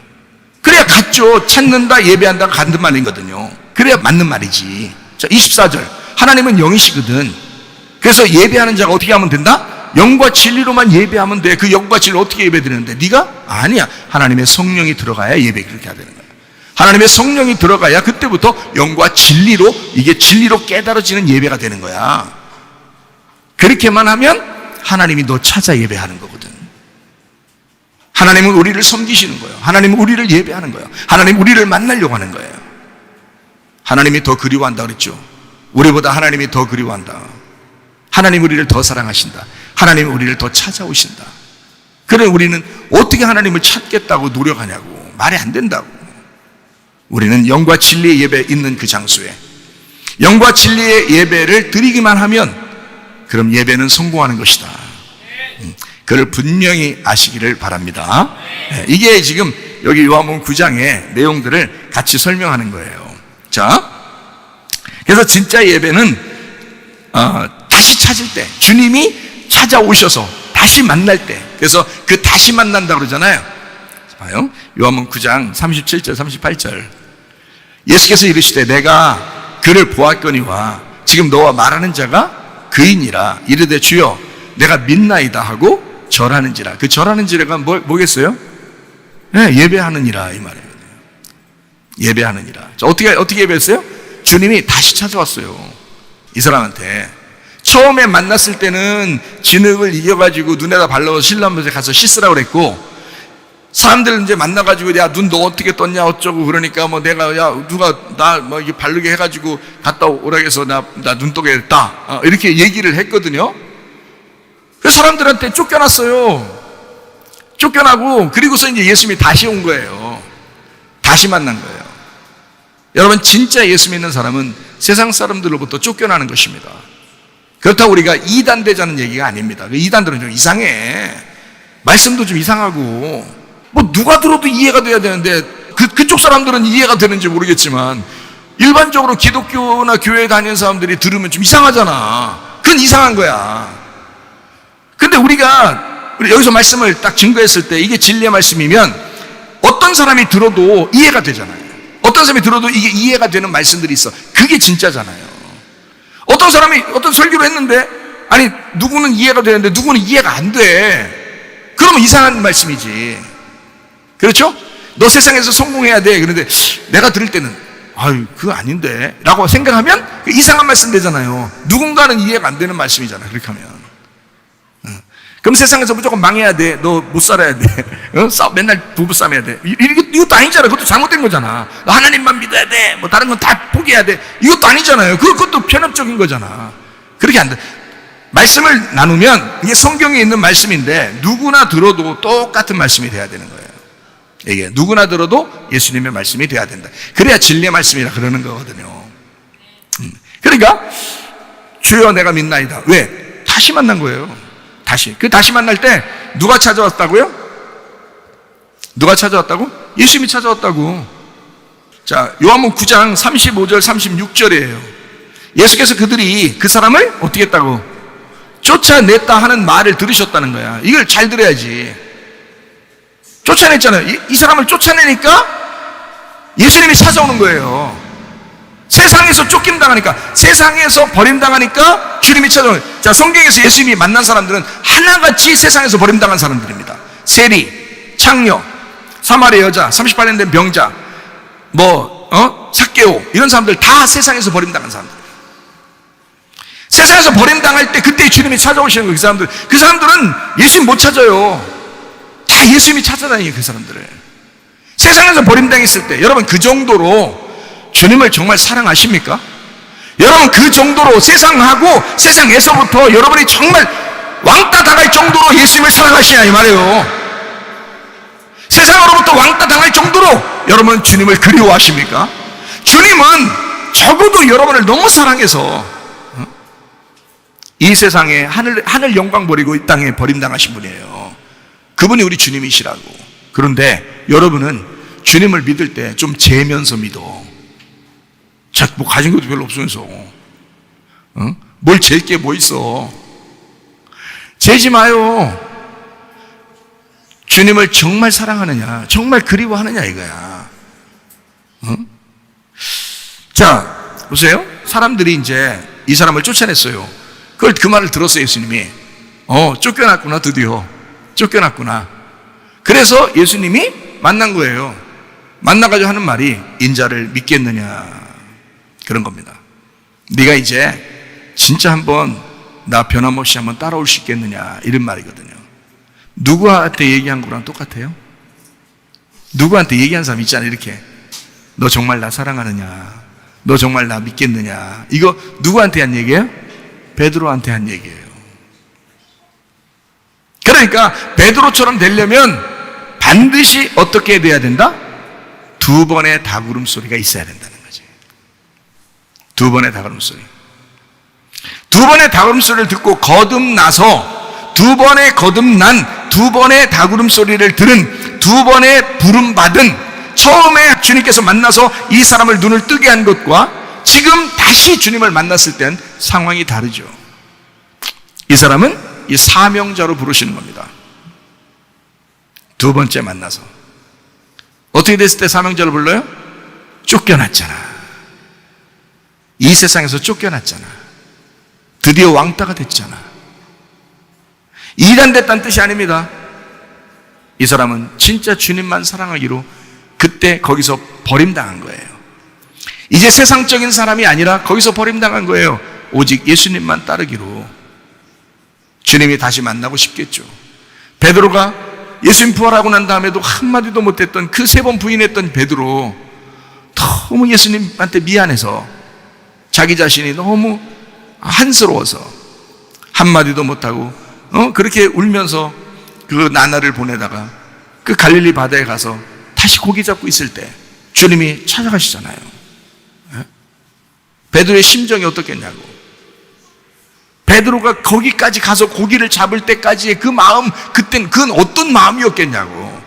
그래야 같죠. 찾는다, 예배한다가 같은 말이거든요. 그래야 맞는 말이지. 자, 24절. 하나님은 영이시거든. 그래서 예배하는 자가 어떻게 하면 된다? 영과 진리로만 예배하면 돼. 그 영과 진리를 어떻게 예배드리는데? 네가? 아니야. 하나님의 성령이 들어가야 예배 그렇게 해야 되는 거야. 하나님의 성령이 들어가야 그때부터 영과 진리로, 이게 진리로 깨달아지는 예배가 되는 거야. 그렇게만 하면 하나님이 너 찾아 예배하는 거거든. 하나님은 우리를 섬기시는 거예요. 하나님은 우리를 예배하는 거예요. 하나님은 우리를 만나려고 하는 거예요. 하나님이 더 그리워한다 그랬죠. 우리보다 하나님이 더 그리워한다. 하나님 우리를 더 사랑하신다. 하나님 우리를 더 찾아오신다. 그래, 우리는 어떻게 하나님을 찾겠다고 노력하냐고. 말이 안 된다고. 우리는 영과 진리의 예배 있는 그 장소에 영과 진리의 예배를 드리기만 하면 그럼 예배는 성공하는 것이다. 그를 분명히 아시기를 바랍니다. 이게 지금 여기 요한복음 9장의 내용들을 같이 설명하는 거예요. 자, 그래서 진짜 예배는 다시 찾을 때, 주님이 찾아오셔서 다시 만날 때, 그래서 그 다시 만난다 그러잖아요. 봐요. 요한복음 9장 37절 38절. 예수께서 이르시되 내가 그를 보았거니와 지금 너와 말하는 자가 그이니라. 이르되 주여 내가 믿나이다 하고 절하는지라. 그 절하는지라가 뭐겠어요? 네, 예배하느니라 이 말이에요. 예배하느니라. 어떻게 예배했어요? 주님이 다시 찾아왔어요. 이 사람한테. 처음에 만났을 때는 진흙을 이겨가지고 눈에다 발라서 신라면서 가서 씻으라고 그랬고, 사람들 이제 만나가지고 야 눈 너 어떻게 떴냐 어쩌고 그러니까 뭐 내가 야 누가 나 뭐 이게 바르게 해가지고 갔다 오라 해서 나 눈 뜨게 했다 이렇게 얘기를 했거든요. 그래서 사람들한테 쫓겨났어요. 쫓겨나고 그리고서 이제 예수님이 다시 온 거예요. 다시 만난 거예요. 여러분 진짜 예수 믿는 사람은 세상 사람들로부터 쫓겨나는 것입니다. 그렇다고 우리가 이단되자는 얘기가 아닙니다. 그 이단들은 좀 이상해. 말씀도 좀 이상하고 뭐 누가 들어도 이해가 돼야 되는데 그쪽 사람들은 이해가 되는지 모르겠지만 일반적으로 기독교나 교회 다니는 사람들이 들으면 좀 이상하잖아. 그건 이상한 거야. 근데 우리가 여기서 말씀을 딱 증거했을 때 이게 진리의 말씀이면 어떤 사람이 들어도 이해가 되잖아요. 어떤 사람이 들어도 이게 이해가 되는 말씀들이 있어. 그게 진짜잖아요. 어떤 사람이 어떤 설교를 했는데 아니 누구는 이해가 되는데 누구는 이해가 안 돼. 그러면 이상한 말씀이지. 그렇죠? 너 세상에서 성공해야 돼. 그런데 내가 들을 때는 아유 그거 아닌데 라고 생각하면 이상한 말씀 되잖아요. 누군가는 이해가 안 되는 말씀이잖아. 그렇게 하면 그럼 세상에서 무조건 망해야 돼. 너 못 살아야 돼. 맨날 부부싸움 해야 돼. 이것도 아니잖아. 그것도 잘못된 거잖아. 너 하나님만 믿어야 돼. 뭐 다른 건 다 포기해야 돼. 이것도 아니잖아요. 그것도 편협적인 거잖아. 그렇게 안 돼. 말씀을 나누면 이게 성경에 있는 말씀인데 누구나 들어도 똑같은 말씀이 돼야 되는 거예요. 이게 누구나 들어도 예수님의 말씀이 돼야 된다. 그래야 진리의 말씀이라 그러는 거거든요. 그러니까 주여 내가 믿나이다. 왜? 다시 만난 거예요. 다시 만날 때 누가 찾아왔다고요? 누가 찾아왔다고? 예수님이 찾아왔다고. 자, 요한복음 9장 35절 36절이에요. 예수께서 그들이 그 사람을 어떻게 했다고? 쫓아냈다 하는 말을 들으셨다는 거야. 이걸 잘 들어야지. 쫓아냈잖아요. 이 사람을 쫓아내니까 예수님이 찾아오는 거예요. 세상에서 쫓김당하니까, 세상에서 버림당하니까 주님이 찾아오는 거예요. 자, 성경에서 예수님이 만난 사람들은 하나같이 세상에서 버림당한 사람들입니다. 세리, 창녀, 사마리아 여자, 38년 된 병자, 삭개오, 이런 사람들 다 세상에서 버림당한 사람들. 세상에서 버림당할 때 그때 주님이 찾아오시는 거예요. 그 사람들은 예수님 못 찾아요. 다 예수님이 찾아다니요. 그 사람들을 세상에서 버림당했을 때 여러분 그 정도로 주님을 정말 사랑하십니까? 여러분 그 정도로 세상하고 세상에서부터 여러분이 정말 왕따 당할 정도로 예수님을 사랑하시냐 이 말이에요. 세상으로부터 왕따 당할 정도로 여러분 주님을 그리워하십니까? 주님은 적어도 여러분을 너무 사랑해서 이 세상에 하늘 영광 버리고 이 땅에 버림당하신 분이에요. 그분이 우리 주님이시라고. 그런데 여러분은 주님을 믿을 때 좀 재면서 믿어. 뭐 가진 것도 별로 없으면서 뭘 잴 게 뭐 있어. 재지 마요. 주님을 정말 사랑하느냐, 정말 그리워하느냐 이거야. 자, 보세요. 사람들이 이제 이 사람을 쫓아냈어요. 그 말을 들었어요. 예수님이 쫓겨났구나. 드디어 쫓겨났구나. 그래서 예수님이 만난 거예요. 만나가지고 하는 말이 인자를 믿겠느냐 그런 겁니다. 네가 이제 진짜 한번 나 변함없이 한번 따라올 수 있겠느냐 이런 말이거든요. 누구한테 얘기한 거랑 똑같아요? 누구한테 얘기한 사람 있잖아요. 이렇게 너 정말 나 사랑하느냐, 너 정말 나 믿겠느냐. 이거 누구한테 한 얘기예요? 베드로한테 한 얘기예요. 그러니까 베드로처럼 되려면 반드시 어떻게 돼야 된다? 두 번의 닭울음 소리가 있어야 된다는 거지. 두 번의 닭울음 소리. 두 번의 닭울음 소리를 듣고 거듭나서 두 번의 거듭난 두 번의 닭울음 소리를 들은 두 번의 부름받은 처음에 주님께서 만나서 이 사람을 눈을 뜨게 한 것과 지금 다시 주님을 만났을 땐 상황이 다르죠. 이 사람은 이 사명자로 부르시는 겁니다. 두 번째 만나서 어떻게 됐을 때 사명자로 불러요? 쫓겨났잖아. 이 세상에서 쫓겨났잖아. 드디어 왕따가 됐잖아. 이단됐다는 뜻이 아닙니다. 이 사람은 진짜 주님만 사랑하기로 그때 거기서 버림당한 거예요. 이제 세상적인 사람이 아니라 거기서 버림당한 거예요. 오직 예수님만 따르기로. 주님이 다시 만나고 싶겠죠. 베드로가 예수님 부활하고 난 다음에도 한마디도 못했던 그 3번 부인했던 베드로, 너무 예수님한테 미안해서 자기 자신이 너무 한스러워서 한마디도 못하고 그렇게 울면서 그 나날을 보내다가 그 갈릴리 바다에 가서 다시 고기 잡고 있을 때 주님이 찾아가시잖아요. 베드로의 심정이 어떻겠냐고. 베드로가 거기까지 가서 고기를 잡을 때까지의 그 마음, 그땐 그건 어떤 마음이었겠냐고.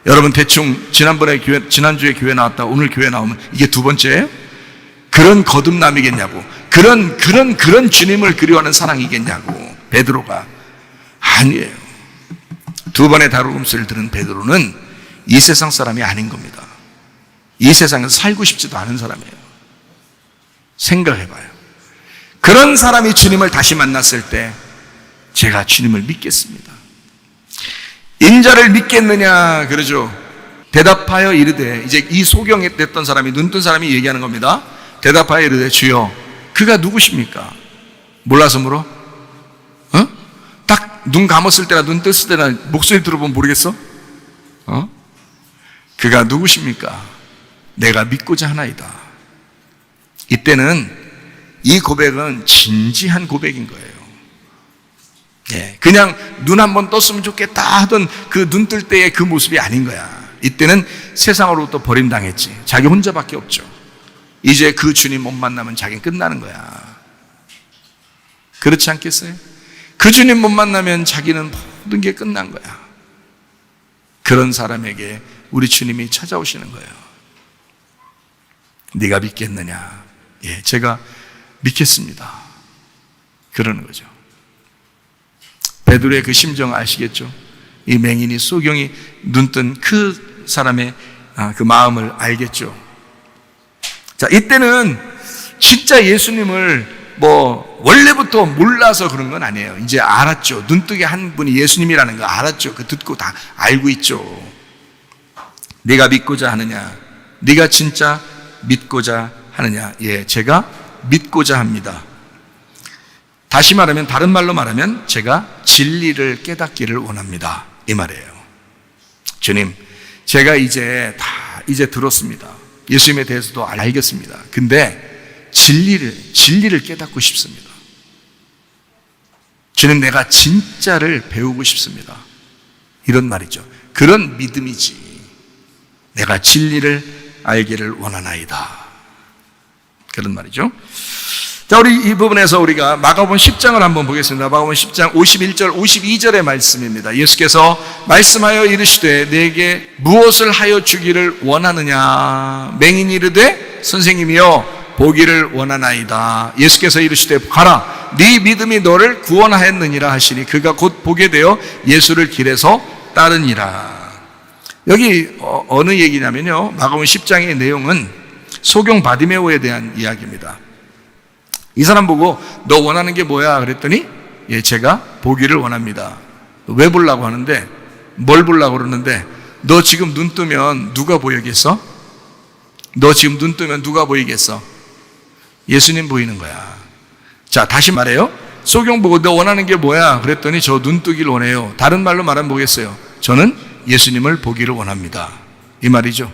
여러분 대충 지난주에 교회 나왔다 오늘 교회 나오면 이게 두 번째예요? 그런 거듭남이겠냐고. 그런 주님을 그리워하는 사랑이겠냐고. 베드로가 아니에요. 두 번의 다루음소리를 들은 베드로는 이 세상 사람이 아닌 겁니다. 이 세상에서 살고 싶지도 않은 사람이에요. 생각해봐요. 그런 사람이 주님을 다시 만났을 때 제가 주님을 믿겠습니다. 인자를 믿겠느냐 그러죠. 대답하여 이르되, 이제 이 소경에 됐던 사람이, 눈뜬 사람이 얘기하는 겁니다. 대답하여 이르되 주여 그가 누구십니까? 몰라서 물어? 딱 눈 감았을 때나 눈 떴을 때나 목소리 들어보면 모르겠어? 그가 누구십니까? 내가 믿고자 하나이다. 이때는 이 고백은 진지한 고백인 거예요. 예, 그냥 눈 한번 떴으면 좋겠다 하던 그 눈 뜰 때의 그 모습이 아닌 거야. 이때는 세상으로부터 버림당했지. 자기 혼자밖에 없죠. 이제 그 주님 못 만나면 자기는 끝나는 거야. 그렇지 않겠어요? 그 주님 못 만나면 자기는 모든 게 끝난 거야. 그런 사람에게 우리 주님이 찾아오시는 거예요. 네가 믿겠느냐? 예, 제가 믿겠습니다. 그러는 거죠. 베드로의 그 심정 아시겠죠? 이 맹인이 소경이 눈뜬 그 사람의 그 마음을 알겠죠. 자, 이때는 진짜 예수님을 원래부터 몰라서 그런 건 아니에요. 이제 알았죠. 눈뜨게 한 분이 예수님이라는 거 알았죠. 그 듣고 다 알고 있죠. 네가 믿고자 하느냐? 네가 진짜 믿고자 하느냐? 예, 제가 믿고자 합니다. 다시 말하면, 다른 말로 말하면 제가 진리를 깨닫기를 원합니다. 이 말이에요. 주님, 제가 이제 들었습니다. 예수님에 대해서도 알겠습니다. 근데 진리를 깨닫고 싶습니다. 주님, 내가 진짜를 배우고 싶습니다. 이런 말이죠. 그런 믿음이지. 내가 진리를 알기를 원하나이다. 그런 말이죠. 자, 우리 이 부분에서 우리가 마가복음 10장을 한번 보겠습니다. 마가복음 10장 51절, 52절의 말씀입니다. 예수께서 말씀하여 이르시되 내게 무엇을 하여 주기를 원하느냐? 맹인이 이르되 선생님이여 보기를 원하나이다. 예수께서 이르시되 가라, 네 믿음이 너를 구원하였느니라 하시니 그가 곧 보게 되어 예수를 길에서 따르니라. 여기 어느 얘기냐면요, 마가복음 10장의 내용은 소경 바디메오에 대한 이야기입니다. 이 사람 보고 너 원하는 게 뭐야? 그랬더니 예, 제가 보기를 원합니다. 왜 보려고 하는데, 뭘 보려고 그러는데, 너 지금 눈 뜨면 누가 보이겠어? 너 지금 눈 뜨면 누가 보이겠어? 예수님 보이는 거야. 자, 다시 말해요. 소경 보고 너 원하는 게 뭐야? 그랬더니 저 눈 뜨기를 원해요. 다른 말로 말하면 뭐겠어요? 저는 예수님을 보기를 원합니다. 이 말이죠.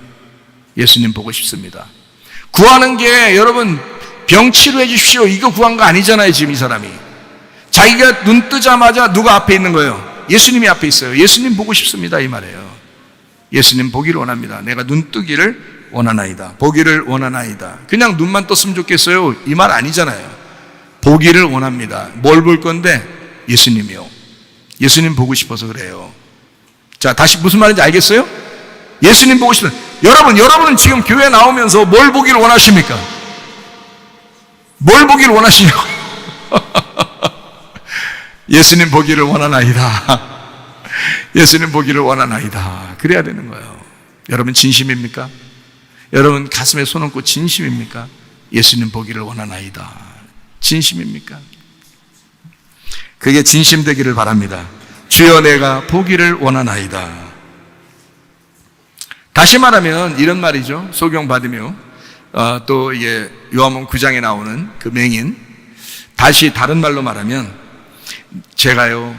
예수님 보고 싶습니다. 구하는 게 여러분 병 치료해 주십시오, 이거 구한 거 아니잖아요. 지금 이 사람이 자기가 눈 뜨자마자 누가 앞에 있는 거예요? 예수님이 앞에 있어요. 예수님 보고 싶습니다. 이 말이에요. 예수님 보기를 원합니다. 내가 눈 뜨기를 원하나이다. 보기를 원하나이다. 그냥 눈만 떴으면 좋겠어요, 이 말 아니잖아요. 보기를 원합니다. 뭘 볼 건데? 예수님이요. 예수님 보고 싶어서 그래요. 자, 다시 무슨 말인지 알겠어요? 예수님 보고 싶은, 여러분은 지금 교회 나오면서 뭘 보기를 원하십니까? 뭘 보기를 원하시냐고. 예수님 보기를 원하나이다. 예수님 보기를 원하나이다. 그래야 되는 거예요. 여러분 진심입니까? 여러분 가슴에 손 얹고 진심입니까? 예수님 보기를 원하나이다. 진심입니까? 그게 진심되기를 바랍니다. 주여 내가 보기를 원하나이다. 다시 말하면 이런 말이죠. 소경 받으며 또 이게 요한복음 9장에 나오는 그 맹인, 다시 다른 말로 말하면 제가요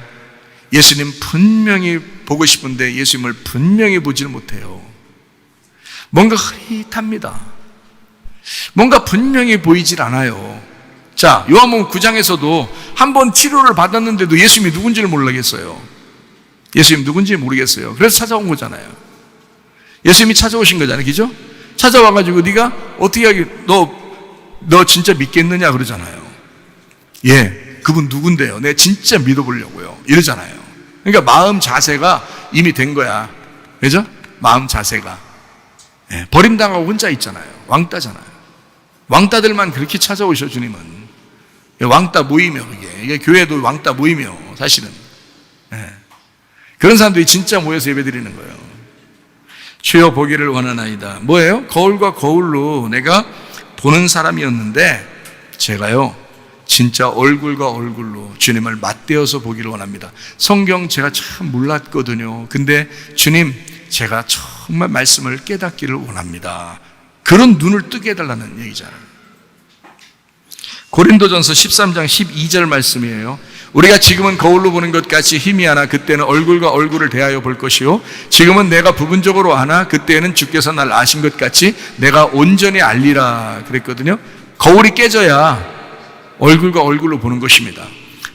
예수님 분명히 보고 싶은데 예수님을 분명히 보지를 못해요. 뭔가 흐릿합니다. 뭔가 분명히 보이질 않아요. 자, 요한복음 9장에서도 한 번 치료를 받았는데도 예수님이 누군지를 모르겠어요. 예수님 누군지 모르겠어요. 그래서 찾아온 거잖아요. 예수님이 찾아오신 거잖아요. 그죠? 찾아와가지고 네가 어떻게 하기, 너 진짜 믿겠느냐 그러잖아요. 예, 그분 누군데요? 내가 진짜 믿어보려고요. 이러잖아요. 그러니까 마음 자세가 이미 된 거야. 그죠? 마음 자세가. 예, 버림당하고 혼자 있잖아요. 왕따잖아요. 왕따들만 그렇게 찾아오셔, 주님은. 왕따 모이며, 이게 교회도 왕따 모이며, 사실은. 예. 그런 사람들이 진짜 모여서 예배 드리는 거예요. 주여 보기를 원하나이다. 뭐예요? 거울과 거울로 내가 보는 사람이었는데, 제가요, 진짜 얼굴과 얼굴로 주님을 맞대어서 보기를 원합니다. 성경 제가 참 몰랐거든요. 근데 주님, 제가 정말 말씀을 깨닫기를 원합니다. 그런 눈을 뜨게 해달라는 얘기잖아요. 고린도전서 13장 12절 말씀이에요. 우리가 지금은 거울로 보는 것 같이 희미하나 그때는 얼굴과 얼굴을 대하여 볼 것이요 지금은 내가 부분적으로 아나 그때는 주께서 날 아신 것 같이 내가 온전히 알리라 그랬거든요. 거울이 깨져야 얼굴과 얼굴로 보는 것입니다.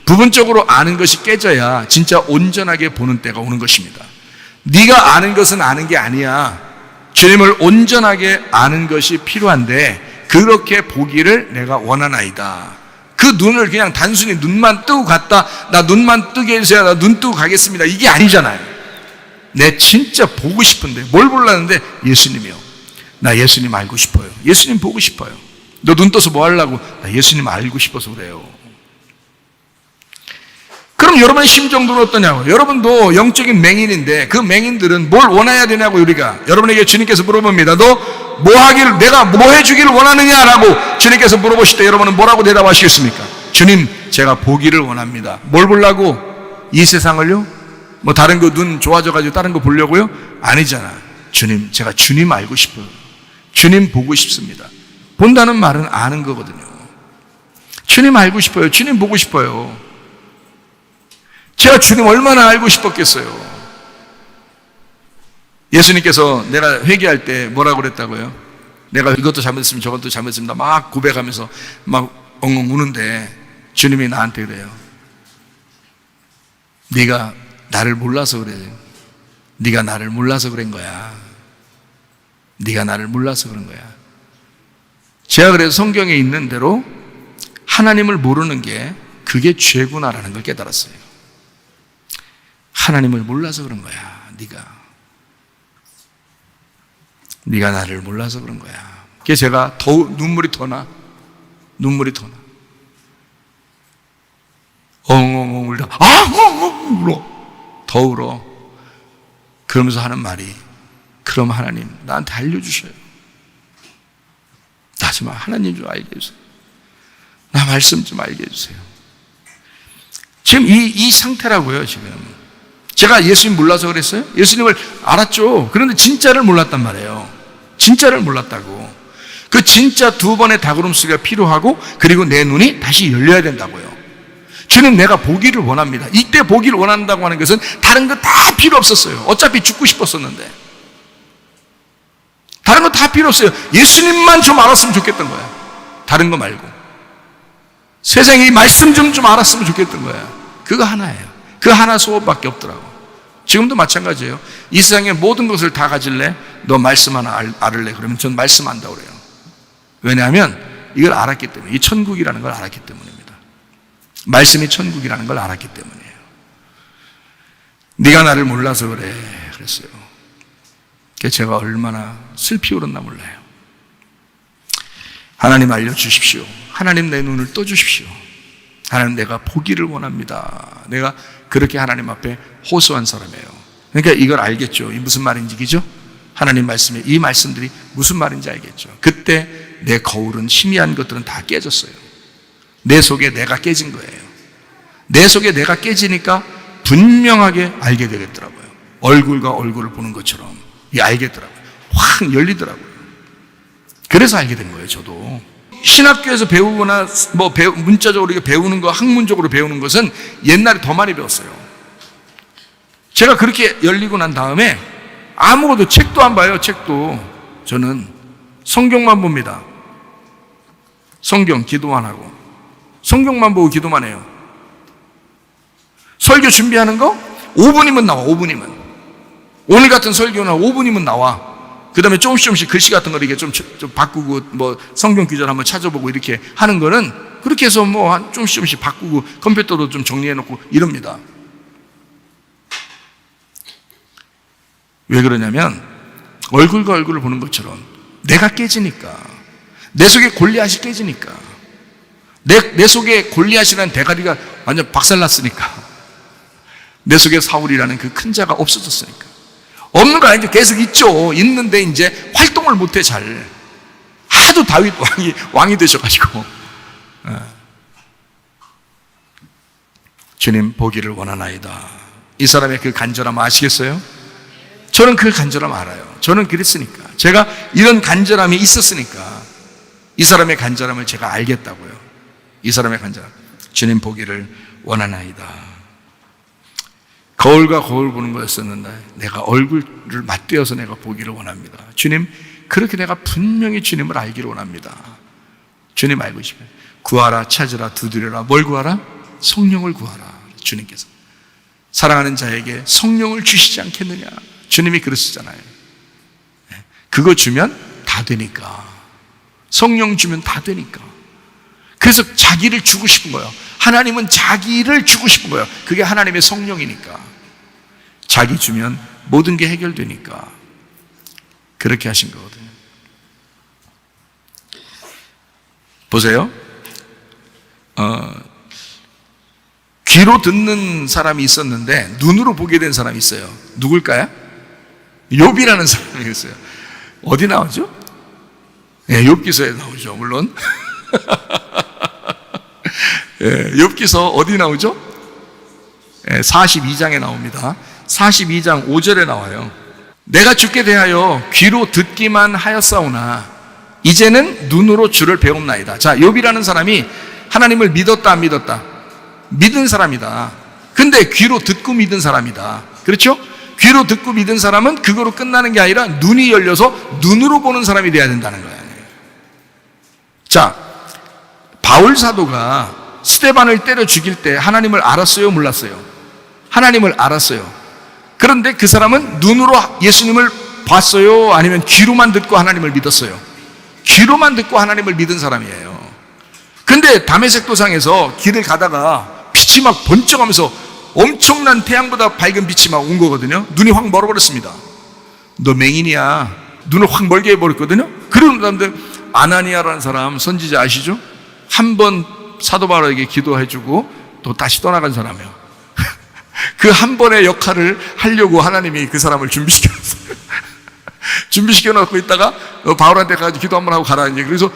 부분적으로 아는 것이 깨져야 진짜 온전하게 보는 때가 오는 것입니다. 네가 아는 것은 아는 게 아니야. 주님을 온전하게 아는 것이 필요한데 그렇게 보기를 내가 원하나이다. 그 눈을 그냥 단순히 눈만 뜨고 갔다, 나 눈만 뜨게 해주세요, 나 눈 뜨고 가겠습니다, 이게 아니잖아요. 내 진짜 보고 싶은데 뭘 보려는데 예수님이요. 나 예수님 알고 싶어요. 예수님 보고 싶어요. 너 눈 떠서 뭐 하려고? 나 예수님 알고 싶어서 그래요. 그럼 여러분의 심정도는 어떠냐고? 여러분도 영적인 맹인인데 그 맹인들은 뭘 원해야 되냐고. 우리가 여러분에게 주님께서 물어봅니다. 너 뭐 하기를, 내가 뭐 해주기를 원하느냐라고 주님께서 물어보실 때 여러분은 뭐라고 대답하시겠습니까? 주님, 제가 보기를 원합니다. 뭘 보려고? 이 세상을요? 뭐 다른 거 눈 좋아져가지고 다른 거 보려고요? 아니잖아. 주님, 제가 주님 알고 싶어요. 주님 보고 싶습니다. 본다는 말은 아는 거거든요. 주님 알고 싶어요. 주님 보고 싶어요. 제가 주님 얼마나 알고 싶었겠어요. 예수님께서 내가 회개할 때 뭐라고 그랬다고요? 내가 이것도 잘못했으면 저것도 잘못했습니다 막 고백하면서 막 엉엉 우는데 주님이 나한테 그래요. 네가 나를 몰라서 그래. 네가 나를 몰라서 그런 거야. 네가 나를 몰라서 그런 거야. 제가 그래서 성경에 있는 대로 하나님을 모르는 게 그게 죄구나라는 걸 깨달았어요. 하나님을 몰라서 그런 거야. 네가 나를 몰라서 그런 거야. 그래서 제가 눈물이 더 나. 엉엉엉 울다. 엉엉엉 울어. 더 울어. 그러면서 하는 말이, 그럼 하나님 나한테 알려주셔요. 나 좀 하나님 좀 알게 해주세요. 나 말씀 좀 알게 해주세요. 지금 이 상태라고요. 지금 제가 예수님 몰라서 그랬어요? 예수님을 알았죠. 그런데 진짜를 몰랐단 말이에요. 진짜를 몰랐다고. 그 진짜 두 번의 닭울음소리가 필요하고, 그리고 내 눈이 다시 열려야 된다고요. 주님, 내가 보기를 원합니다. 이때 보기를 원한다고 하는 것은 다른 거 다 필요 없었어요. 어차피 죽고 싶었었는데 다른 거 다 필요 없어요. 예수님만 좀 알았으면 좋겠던 거야. 다른 거 말고 세상에 이 말씀 좀 알았으면 좋겠던 거야. 그거 하나예요. 그 하나 소원밖에 없더라고. 지금도 마찬가지예요. 이 세상의 모든 것을 다 가질래? 너 말씀 하나 알을래? 그러면 전 말씀 안다고 그래요. 왜냐하면 이걸 알았기 때문에, 이 천국이라는 걸 알았기 때문입니다. 말씀이 천국이라는 걸 알았기 때문이에요. 네가 나를 몰라서 그래 그랬어요. 제가 얼마나 슬피 울었나 몰라요. 하나님 알려주십시오. 하나님 내 눈을 떠주십시오. 하나님 내가 보기를 원합니다. 내가 그렇게 하나님 앞에 호소한 사람이에요. 그러니까 이걸 알겠죠. 이 무슨 말인지 그죠? 하나님 말씀에 이 말씀들이 무슨 말인지 알겠죠. 그때 내 거울은 희미한 것들은 다 깨졌어요. 내 속에 내가 깨진 거예요. 내 속에 내가 깨지니까 분명하게 알게 되겠더라고요. 얼굴과 얼굴을 보는 것처럼 알겠더라고요. 확 열리더라고요. 그래서 알게 된 거예요. 저도 신학교에서 배우거나 문자적으로 배우는 거, 학문적으로 배우는 것은 옛날에 더 많이 배웠어요. 제가 그렇게 열리고 난 다음에 아무것도 책도 안 봐요. 책도 저는 성경만 봅니다. 성경 기도만 하고 성경만 보고 기도만 해요. 설교 준비하는 거 5분이면 나와. 5분이면 오늘 같은 설교는 5분이면 나와. 그 다음에 조금씩 글씨 같은 거 이렇게 좀 바꾸고 성경 구절 한번 찾아보고 이렇게 하는 거는 그렇게 해서 조금씩 바꾸고 컴퓨터로 좀 정리해 놓고 이럽니다. 왜 그러냐면 얼굴과 얼굴을 보는 것처럼 내가 깨지니까, 내 속에 골리앗이 깨지니까, 내 속에 골리앗이라는 대가리가 완전 박살났으니까, 내 속에 사울이라는 그 큰 자가 없어졌으니까. 없는 거 아니죠. 계속 있죠. 있는데 이제 활동을 못해 잘. 하도 다윗 왕이 되셔가지고. 주님 보기를 원하나이다. 이 사람의 그 간절함 아시겠어요? 저는 그 간절함 알아요. 저는 그랬으니까. 제가 이런 간절함이 있었으니까 이 사람의 간절함을 제가 알겠다고요. 이 사람의 간절함. 주님 보기를 원하나이다. 거울과 거울 보는 거였었는데 내가 얼굴을 맞대어서 내가 보기를 원합니다. 주님, 그렇게 내가 분명히 주님을 알기를 원합니다. 주님 알고 싶어요. 구하라, 찾으라, 두드려라. 뭘 구하라? 성령을 구하라. 주님께서 사랑하는 자에게 성령을 주시지 않겠느냐. 주님이 그러시잖아요. 그거 주면 다 되니까. 성령 주면 다 되니까. 그래서 자기를 주고 싶은 거예요. 하나님은 자기를 주고 싶은 거예요. 그게 하나님의 성령이니까. 자기 주면 모든 게 해결되니까 그렇게 하신 거거든요. 보세요. 귀로 듣는 사람이 있었는데 눈으로 보게 된 사람이 있어요. 누굴까요? 욥이라는 사람이 있어요. 어디 나오죠? 네, 욥기서에 나오죠. 물론 욥기서 어디 나오죠? 42장에 나옵니다. 42장 5절에 나와요. 내가 주께 대하여 귀로 듣기만 하였사오나 이제는 눈으로 주를 배웁나이다. 자, 욥이라는 사람이 하나님을 믿었다 안 믿었다? 믿은 사람이다. 근데 귀로 듣고 믿은 사람이다. 그렇죠? 귀로 듣고 믿은 사람은 그거로 끝나는 게 아니라 눈이 열려서 눈으로 보는 사람이 돼야 된다는 거예요. 자, 바울 사도가 스데반을 때려 죽일 때 하나님을 알았어요? 몰랐어요? 하나님을 알았어요. 그런데 그 사람은 눈으로 예수님을 봤어요? 아니면 귀로만 듣고 하나님을 믿었어요? 귀로만 듣고 하나님을 믿은 사람이에요. 근데 다메섹 도상에서 길을 가다가 빛이 막 번쩍하면서 엄청난 태양보다 밝은 빛이 막 온 거거든요. 눈이 확 멀어버렸습니다. 너 맹인이야. 눈을 확 멀게 해버렸거든요. 그런 사람들, 아나니아라는 사람 선지자 아시죠? 한 번 사도 바울에게 기도해주고 또 다시 떠나간 사람이에요. 그 한 번의 역할을 하려고 하나님이 그 사람을 준비시켰어요. 준비시켜놓고 있다가 바울한테 가서 기도 한번 하고 가라. 이제 그래서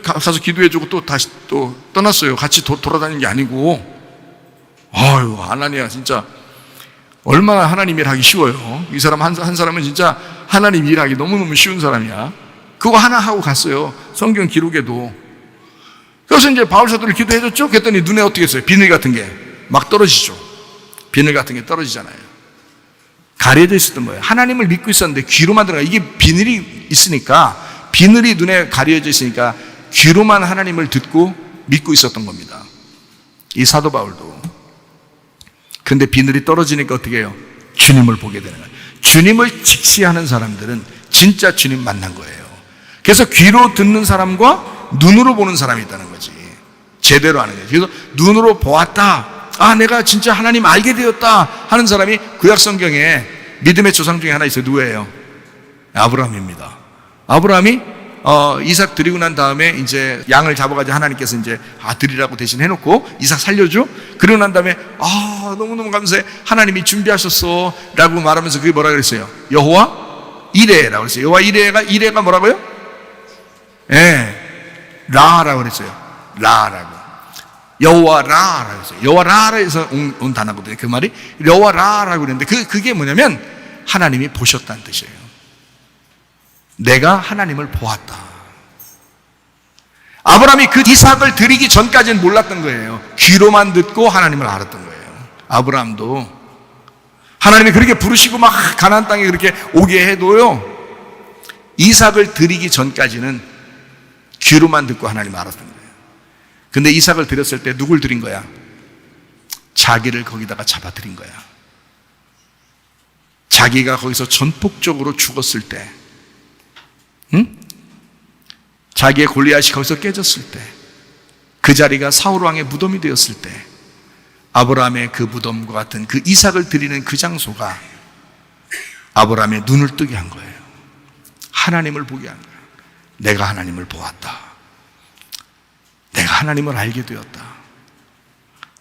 가서 기도해주고 또 다시 또 떠났어요. 같이 돌아다니는 게 아니고. 아유, 아나니아 진짜 얼마나 하나님 일하기 쉬워요. 이 사람 한 사람은 진짜 하나님 일하기 너무너무 쉬운 사람이야. 그거 하나 하고 갔어요. 성경 기록에도. 그래서 이제 바울 사도를 기도해줬죠. 그랬더니 눈에 어떻게 했어요? 비늘 같은 게 막 떨어지죠. 비늘 같은 게 떨어지잖아요. 가려져 있었던 거예요. 하나님을 믿고 있었는데 귀로만 들어가. 이게 비늘이 있으니까, 비늘이 눈에 가려져 있으니까 귀로만 하나님을 듣고 믿고 있었던 겁니다. 이 사도 바울도. 근데 비늘이 떨어지니까 어떻게 해요? 주님을 보게 되는 거예요. 주님을 직시하는 사람들은 진짜 주님 만난 거예요. 그래서 귀로 듣는 사람과 눈으로 보는 사람이 있다는 거지. 제대로 하는 거예요. 그래서 눈으로 보았다. 아, 내가 진짜 하나님 알게 되었다 하는 사람이 구약 성경에 믿음의 조상 중에 하나 있어요. 누구예요? 아브라함입니다. 아브라함이 이삭 드리고 난 다음에 이제 양을 잡아가지고 하나님께서 이제 드리라고 대신 해놓고 이삭 살려줘. 그러고 난 다음에 너무너무 감사해. 하나님이 준비하셨어. 라고 말하면서 그게 뭐라 그랬어요? 여호와 이레라고 그랬어요. 여호와 이레가 뭐라고요? 라라고 그랬어요. 라라고. 여호와 라라고 했어요. 여호와 라라에서 온 단어거든요. 그 말이 여호와 라라고 그랬는데 그게 뭐냐면 하나님이 보셨다는 뜻이에요. 내가 하나님을 보았다. 아브라함이 그 이삭을 드리기 전까지는 몰랐던 거예요. 귀로만 듣고 하나님을 알았던 거예요. 아브라함도 하나님이 그렇게 부르시고 막 가나안 땅에 그렇게 오게 해도요, 이삭을 드리기 전까지는 귀로만 듣고 하나님을 알았던 거예요. 근데 이삭을 드렸을 때 누굴 드린 거야? 자기를 거기다가 잡아드린 거야. 자기가 거기서 전폭적으로 죽었을 때, 자기의 골리앗이 거기서 깨졌을 때, 그 자리가 사울 왕의 무덤이 되었을 때, 아브라함의 그 무덤과 같은 그 이삭을 드리는 그 장소가 아브라함의 눈을 뜨게 한 거예요. 하나님을 보게 한 거예요. 내가 하나님을 보았다. 내가 하나님을 알게 되었다.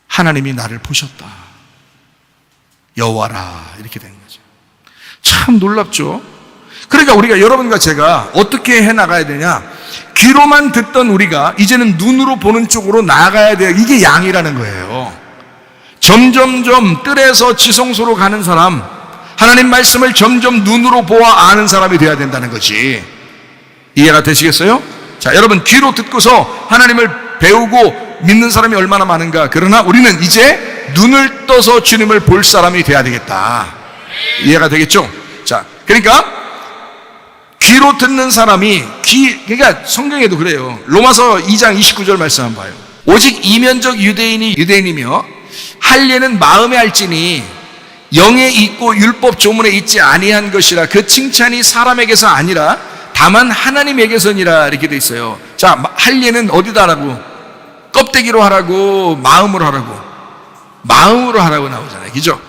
하나님이 나를 보셨다. 여호와라, 이렇게 된 거죠. 참 놀랍죠? 그러니까 우리가, 여러분과 제가 어떻게 해나가야 되냐? 귀로만 듣던 우리가 이제는 눈으로 보는 쪽으로 나아가야 돼요. 이게 양이라는 거예요. 점점점 뜰에서 지성소로 가는 사람, 하나님 말씀을 점점 눈으로 보아 아는 사람이 되어야 된다는 거지. 이해가 되시겠어요? 자, 여러분, 귀로 듣고서 하나님을 배우고 믿는 사람이 얼마나 많은가. 그러나 우리는 이제 눈을 떠서 주님을 볼 사람이 돼야 되겠다. 이해가 되겠죠? 자, 그러니까 귀로 듣는 사람이, 그러니까 성경에도 그래요. 로마서 2장 29절 말씀 한번 봐요. 오직 이면적 유대인이 유대인이며 할례는 마음에 할지니 영에 있고 율법 조문에 있지 아니한 것이라. 그 칭찬이 사람에게서 아니라 다만 하나님에게서니라. 이렇게 돼 있어요. 자, 할례는 어디다 하라고? 껍데기로 하라고, 마음으로 하라고? 마음으로 하라고 나오잖아요. 그죠?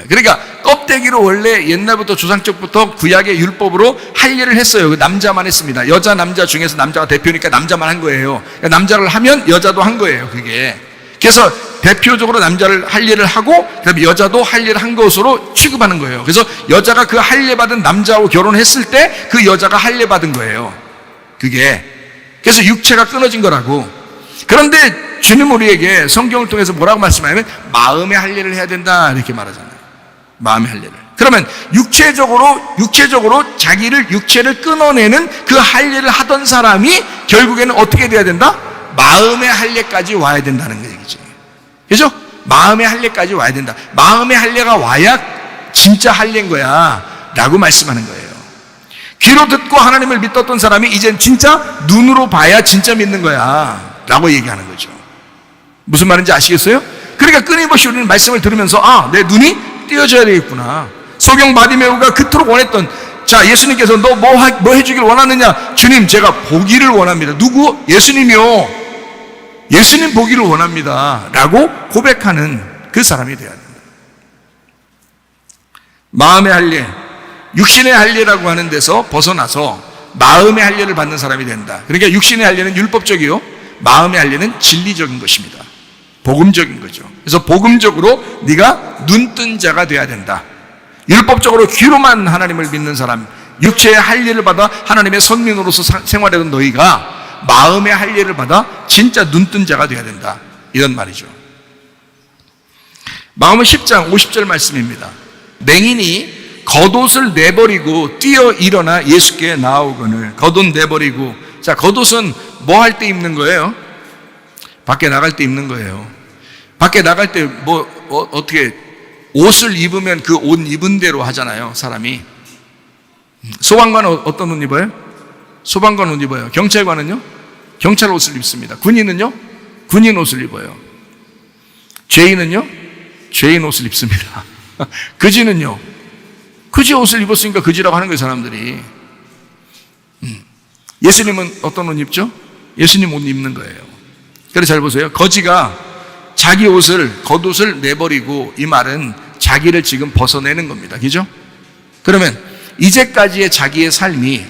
그러니까 껍데기로 원래 옛날부터 조상적부터 구약의 율법으로 할례를 했어요. 남자만 했습니다. 여자 남자 중에서 남자가 대표니까 남자만 한 거예요. 그러니까 남자를 하면 여자도 한 거예요. 그게. 그래서 대표적으로 남자를 할례를 하고 그다음에 여자도 할례를 한 것으로 취급하는 거예요. 그래서 여자가 그 할례 받은 남자하고 결혼했을 때 그 여자가 할례 받은 거예요. 그게. 그래서 육체가 끊어진 거라고. 그런데 주님 우리에게 성경을 통해서 뭐라고 말씀하냐면 마음의 할례를 해야 된다, 이렇게 말하잖아요. 마음의 할례를. 그러면 육체적으로 자기를, 육체를 끊어내는 그 할례를 하던 사람이 결국에는 어떻게 돼야 된다? 마음의 할례까지 와야 된다는 얘기지. 그죠? 마음의 할례까지 와야 된다. 마음의 할례가 와야 진짜 할례인 거야 라고 말씀하는 거예요. 귀로 듣고 하나님을 믿었던 사람이 이젠 진짜 눈으로 봐야 진짜 믿는 거야 라고 얘기하는 거죠. 무슨 말인지 아시겠어요? 그러니까 끊임없이 우리는 말씀을 들으면서 내 눈이 띄어져야 되겠구나. 소경 바디메오가 그토록 원했던, 자, 예수님께서 너 뭐 해주길 원하느냐? 주님, 제가 보기를 원합니다. 누구? 예수님이요. 예수님 보기를 원합니다 라고 고백하는 그 사람이 되어야 된다. 마음의 할례, 육신의 할례라고 하는 데서 벗어나서 마음의 할례를 받는 사람이 된다. 그러니까 육신의 할례는 율법적이요, 마음의 할례는 진리적인 것입니다. 복음적인 거죠. 그래서 복음적으로 네가 눈뜬 자가 돼야 된다. 율법적으로 귀로만 하나님을 믿는 사람, 육체의 할례를 받아 하나님의 선민으로서 생활하던 너희가 마음의 할례를 받아 진짜 눈뜬 자가 돼야 된다, 이런 말이죠. 마음은 10장 50절 말씀입니다. 맹인이 겉옷을 내버리고 뛰어 일어나 예수께 나아오거늘. 겉옷 내버리고, 자, 겉옷은 뭐 할 때 입는 거예요? 밖에 나갈 때 입는 거예요. 밖에 나갈 때 어떻게 옷을 입으면 그 옷 입은 대로 하잖아요, 사람이. 소방관은 어떤 옷 입어요? 소방관 옷 입어요. 경찰관은요? 경찰 옷을 입습니다. 군인은요? 군인 옷을 입어요. 죄인은요? 죄인 옷을 입습니다. 그지는요? 그지 옷을 입었으니까 그지라고 하는 거예요, 사람들이. 예수님은 어떤 옷 입죠? 예수님 옷 입는 거예요. 그래서 잘 보세요. 거지가 자기 옷을, 겉옷을 내버리고, 이 말은 자기를 지금 벗어내는 겁니다. 그죠? 그러면 이제까지의 자기의 삶이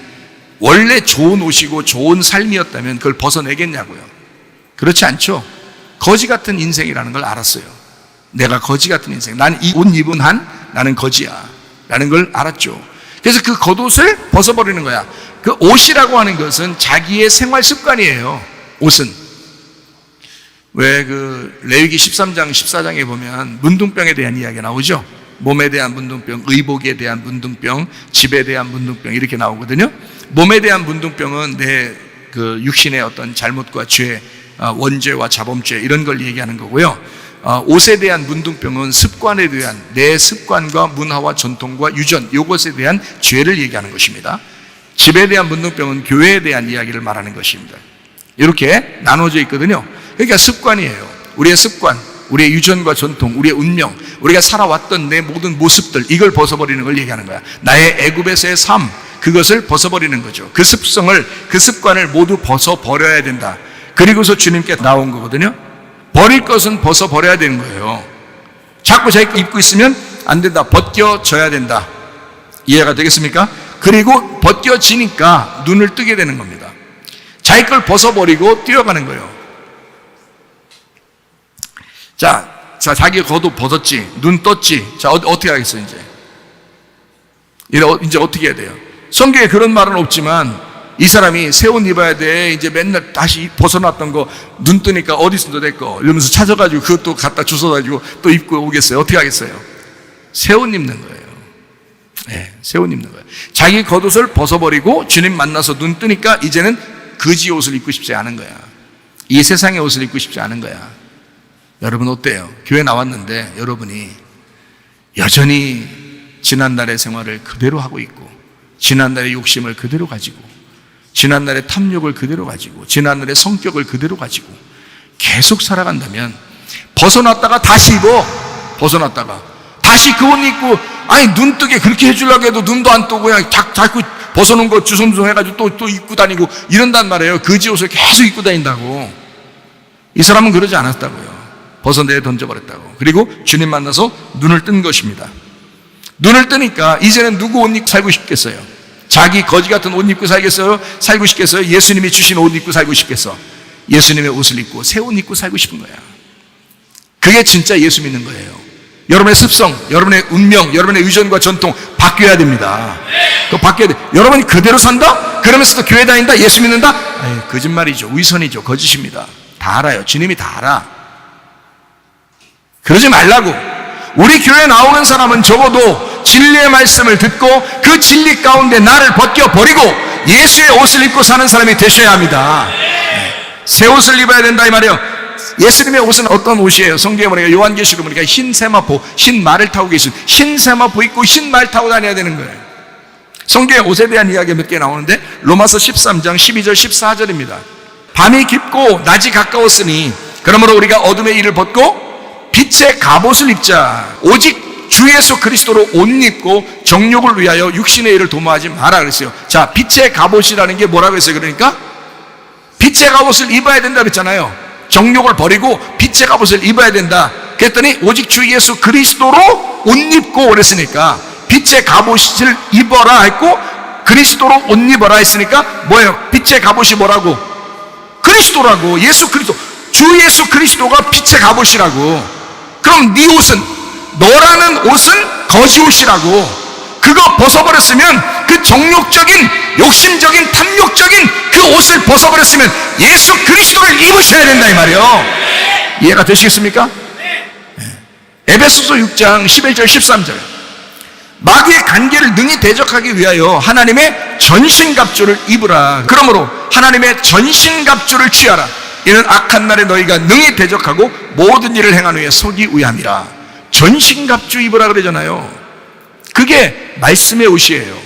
원래 좋은 옷이고 좋은 삶이었다면 그걸 벗어내겠냐고요. 그렇지 않죠. 거지 같은 인생이라는 걸 알았어요. 내가 거지 같은 인생, 난 이 옷 입은 한 나는 거지야 라는 걸 알았죠. 그래서 그 겉옷을 벗어버리는 거야. 그 옷이라고 하는 것은 자기의 생활 습관이에요. 옷은 왜 그 레위기 13장 14장에 보면 문둥병에 대한 이야기가 나오죠. 몸에 대한 문둥병, 의복에 대한 문둥병, 집에 대한 문둥병 이렇게 나오거든요. 몸에 대한 문둥병은 내 그 육신의 어떤 잘못과 죄, 원죄와 자범죄 이런 걸 얘기하는 거고요. 옷에 대한 문둥병은 습관에 대한 내 습관과 문화와 전통과 유전 이것에 대한 죄를 얘기하는 것입니다. 집에 대한 문둥병은 교회에 대한 이야기를 말하는 것입니다. 이렇게 나눠져 있거든요. 그러니까 습관이에요. 우리의 습관, 우리의 유전과 전통, 우리의 운명, 우리가 살아왔던 내 모든 모습들 이걸 벗어버리는 걸 얘기하는 거야. 나의 애굽에서의 삶 그것을 벗어버리는 거죠. 그 습성을, 그 습관을 모두 벗어버려야 된다. 그리고서 주님께 나온 거거든요. 버릴 것은 벗어버려야 되는 거예요. 자꾸 자기 입고 있으면 안 된다. 벗겨져야 된다. 이해가 되겠습니까? 그리고 벗겨지니까 눈을 뜨게 되는 겁니다. 자기 걸 벗어버리고 뛰어가는 거예요. 자, 자기 겉옷 벗었지, 눈 떴지. 자, 어떻게 하겠어요, 이제? 이제 어떻게 해야 돼요? 성경에 그런 말은 없지만, 이 사람이 새 옷 입어야 돼. 이제 맨날 다시 벗어놨던 거, 눈 뜨니까 어디서 내 거. 이러면서 찾아가지고 그것도 갖다 주워가지고 또 입고 오겠어요? 어떻게 하겠어요? 새 옷 입는 거예요. 네, 새 옷 입는 거예요. 자기 겉옷을 벗어버리고 주님 만나서 눈 뜨니까 이제는 거지 옷을 입고 싶지 않은 거야. 이 세상의 옷을 입고 싶지 않은 거야. 여러분 어때요? 교회 나왔는데 여러분이 여전히 지난날의 생활을 그대로 하고 있고 지난날의 욕심을 그대로 가지고 지난날의 탐욕을 그대로 가지고 지난날의 성격을 그대로 가지고 계속 살아간다면 벗어났다가 다시 입어. 벗어났다가 다시 그 옷 입고 아니 눈 뜨게 그렇게 해주려고 해도 눈도 안 뜨고 그냥 자꾸 벗어놓은 거 주섬주섬 해가지고 또 입고 다니고 이런단 말이에요. 거지 옷을 계속 입고 다닌다고. 이 사람은 그러지 않았다고요. 벗어내 던져버렸다고. 그리고 주님 만나서 눈을 뜬 것입니다. 눈을 뜨니까 이제는 누구 옷 입고 살고 싶겠어요? 자기 거지 같은 옷 입고 살겠어요? 살고 싶겠어요? 예수님이 주신 옷 입고 살고 싶겠어? 예수님의 옷을 입고 새 옷 입고 살고 싶은 거야. 그게 진짜 예수 믿는 거예요. 여러분의 습성, 여러분의 운명, 여러분의 유전과 전통 바뀌어야 됩니다. 그거 바뀌어야 돼. 여러분이 그대로 산다? 그러면서도 교회 다닌다? 예수 믿는다? 에이, 거짓말이죠. 위선이죠. 거짓입니다. 다 알아요. 주님이 다 알아. 그러지 말라고. 우리 교회 나오는 사람은 적어도 진리의 말씀을 듣고 그 진리 가운데 나를 벗겨버리고 예수의 옷을 입고 사는 사람이 되셔야 합니다. 새 옷을 입어야 된다 이 말이에요. 예수님의 옷은 어떤 옷이에요? 성경에 보니까 요한계시록 보니까 흰 세마포, 흰 말을 타고 계신 흰 세마포 입고 흰 말 타고 다녀야 되는 거예요. 성경에 옷에 대한 이야기가 몇 개 나오는데 로마서 13장 12절 14절입니다. 밤이 깊고 낮이 가까웠으니 그러므로 우리가 어둠의 일을 벗고 빛의 갑옷을 입자. 오직 주 예수 그리스도로 옷 입고 정욕을 위하여 육신의 일을 도모하지 마라 그랬어요. 자, 빛의 갑옷이라는 게 뭐라고 했어요? 그러니까 빛의 갑옷을 입어야 된다 그랬잖아요. 정욕을 버리고 빛의 갑옷을 입어야 된다. 그랬더니 오직 주 예수 그리스도로 옷 입고 그랬으니까 빛의 갑옷을 입어라 했고 그리스도로 옷 입어라 했으니까 뭐예요? 빛의 갑옷이 뭐라고? 그리스도라고. 예수 그리스도. 주 예수 그리스도가 빛의 갑옷이라고. 그럼 네 옷은, 너라는 옷은 거지 옷이라고. 그거 벗어버렸으면 그 정욕적인 욕심적인 탐욕적인 그 옷을 벗어버렸으면 예수 그리스도를 입으셔야 된다 이 말이에요. 이해가 되시겠습니까? 에베소서 6장 11절 13절 마귀의 관계를 능히 대적하기 위하여 하나님의 전신갑주를 입으라. 그러므로 하나님의 전신갑주를 취하라. 이는 악한 날에 너희가 능히 대적하고 모든 일을 행한 후에 서기 위함이라. 전신갑주 입으라 그러잖아요. 그게 말씀의 옷이에요.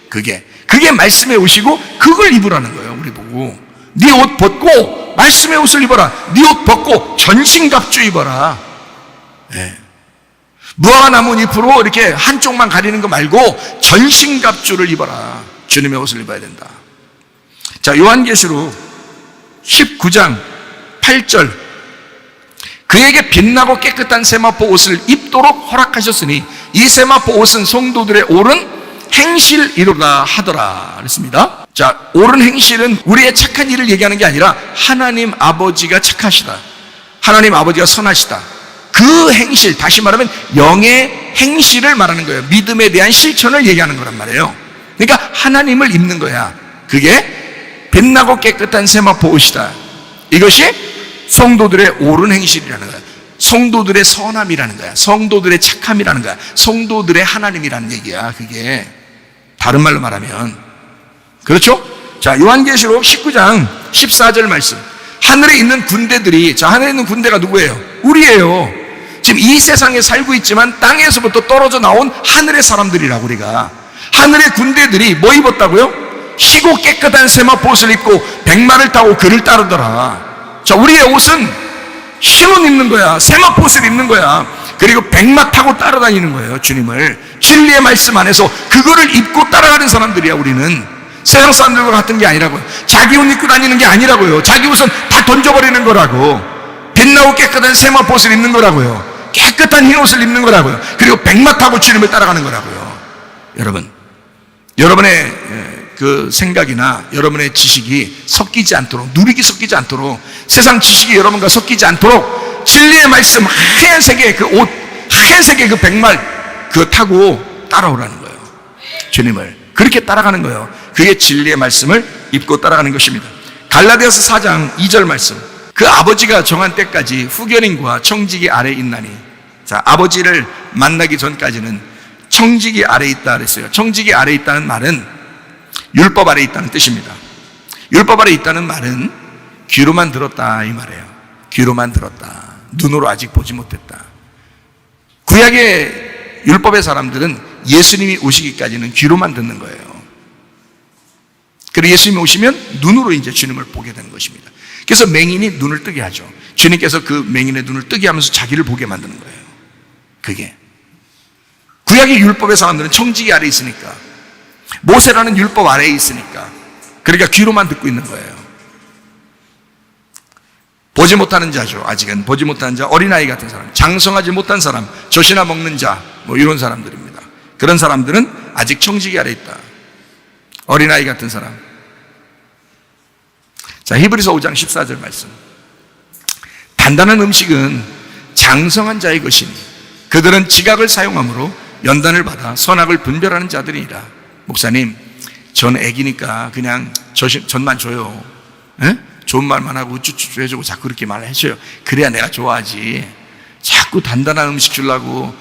그게 말씀의 옷이고 그걸 입으라는 거예요. 우리 보고 네 옷 벗고 말씀의 옷을 입어라. 네 옷 벗고 전신갑주 입어라. 네. 무화과 나무 잎으로 이렇게 한쪽만 가리는 거 말고 전신갑주를 입어라. 주님의 옷을 입어야 된다. 자, 요한계시록 19장 8절 그에게 빛나고 깨끗한 세마포 옷을 입도록 허락하셨으니 이 세마포 옷은 성도들의 옳은 행실이로다 하더라 그랬습니다. 자, 옳은 행실은 우리의 착한 일을 얘기하는 게 아니라 하나님 아버지가 착하시다, 하나님 아버지가 선하시다, 그 행실, 다시 말하면 영의 행실을 말하는 거예요. 믿음에 대한 실천을 얘기하는 거란 말이에요. 그러니까 하나님을 입는 거야. 그게 빛나고 깨끗한 세마포 옷이다. 이것이 성도들의 옳은 행실이라는 거야. 성도들의 선함이라는 거야. 성도들의 착함이라는 거야. 성도들의 하나님이라는 얘기야. 그게 다른 말로 말하면, 그렇죠? 자, 요한계시록 19장 14절 말씀. 하늘에 있는 군대들이, 자, 하늘에 있는 군대가 누구예요? 우리예요. 지금 이 세상에 살고 있지만 땅에서부터 떨어져 나온 하늘의 사람들이라고. 우리가 하늘의 군대들이 뭐 입었다고요? 희고 깨끗한 세마포 옷을 입고 백마를 타고 그를 따르더라. 자, 우리의 옷은 흰옷 입는 거야. 세마포 옷을 입는 거야. 그리고 백마 타고 따라다니는 거예요. 주님을 진리의 말씀 안에서 그거를 입고 따라가는 사람들이야. 우리는 세상 사람들과 같은 게 아니라고요. 자기 옷 입고 다니는 게 아니라고요. 자기 옷은 다 던져버리는 거라고. 빛나고 깨끗한 세마포 옷을 입는 거라고요. 깨끗한 흰 옷을 입는 거라고요. 그리고 백마 타고 주님을 따라가는 거라고요. 여러분, 여러분의 그 생각이나 여러분의 지식이 섞이지 않도록, 누리기 섞이지 않도록, 세상 지식이 여러분과 섞이지 않도록 진리의 말씀 하얀색의 그 옷, 하얀색의 그 백말 그거 타고 따라오라는 거예요. 주님을 그렇게 따라가는 거예요. 그게 진리의 말씀을 입고 따라가는 것입니다. 갈라디아서 4장 2절 말씀. 그 아버지가 정한 때까지 후견인과 청지기 아래 있나니. 자, 아버지를 만나기 전까지는 청지기 아래 있다 그랬어요. 청지기 아래 있다는 말은 율법 아래 있다는 뜻입니다. 율법 아래 있다는 말은 귀로만 들었다 이 말이에요. 귀로만 들었다. 눈으로 아직 보지 못했다. 구약의 율법의 사람들은 예수님이 오시기까지는 귀로만 듣는 거예요. 그리고 예수님이 오시면 눈으로 이제 주님을 보게 되는 것입니다. 그래서 맹인이 눈을 뜨게 하죠. 주님께서 그 맹인의 눈을 뜨게 하면서 자기를 보게 만드는 거예요. 그게 구약의 율법의 사람들은 청지기 아래에 있으니까, 모세라는 율법 아래에 있으니까, 그러니까 귀로만 듣고 있는 거예요. 보지 못하는 자죠. 아직은 보지 못하는 자, 어린아이 같은 사람, 장성하지 못한 사람, 젖이나 먹는 자, 뭐 이런 사람들입니다. 그런 사람들은 아직 청지기 아래에 있다. 어린아이 같은 사람. 자, 히브리서 5장 14절 말씀. 단단한 음식은 장성한 자의 것이니 그들은 지각을 사용함으로 연단을 받아 선악을 분별하는 자들이니라. 목사님, 전 애기니까 그냥 전만 줘요. 에? 좋은 말만 하고 우쭈쭈쭈 해주고 자꾸 그렇게 말해줘요. 그래야 내가 좋아하지. 자꾸 단단한 음식 주려고